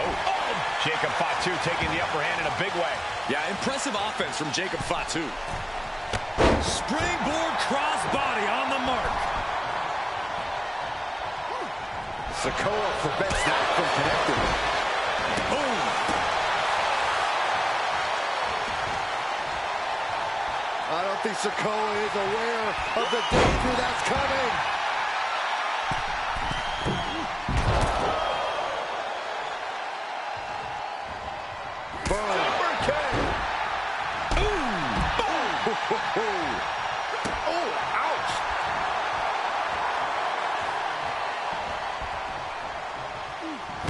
Oh. Jacob Fatu taking the upper hand in a big way. Yeah, impressive offense from Jacob Fatu. Springboard crossbody on the mark. Sikoa prevents that from connecting. Boom. I don't think Sikoa is aware of the danger that's coming. Super kick. Boom. Oh, ouch.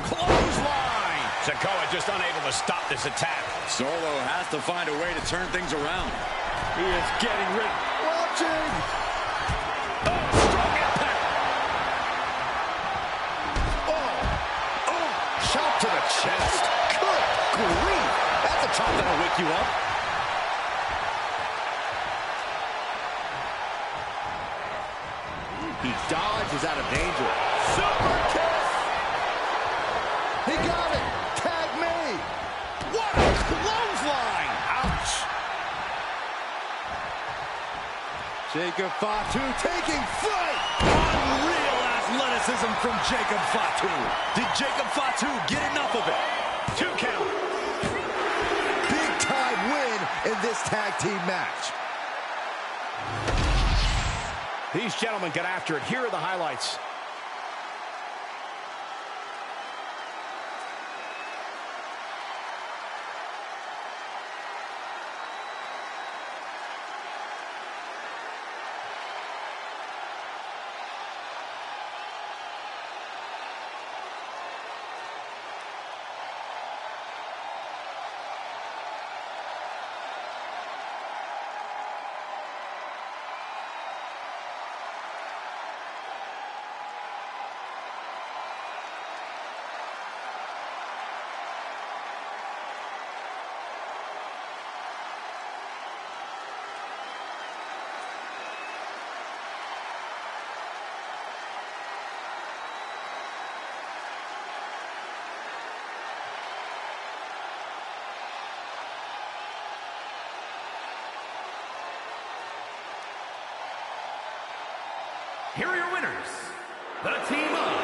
Clothesline. Sikoa just unable to stop this attack. Solo has to find a way to turn things around. He is getting rid. Watching. Strong impact. Oh, shot to the chest. Good grief. That's a chop that'll wake you up. He dodges out of danger. Super kick. He got it. Tag me. What a clothesline. Ouch. Jacob Fatu taking flight. Unreal athleticism from Jacob Fatu. Did Jacob Fatu get enough of it? 2 count. Big time win in this tag team match. These gentlemen get after it. Here are the highlights. here are your winners, the team of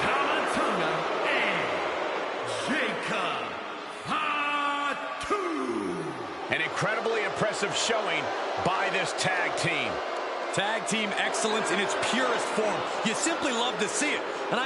Tamatonga and Jacob Fatu. An incredibly impressive showing by this tag team. Tag team excellence in its purest form. You simply love to see it. And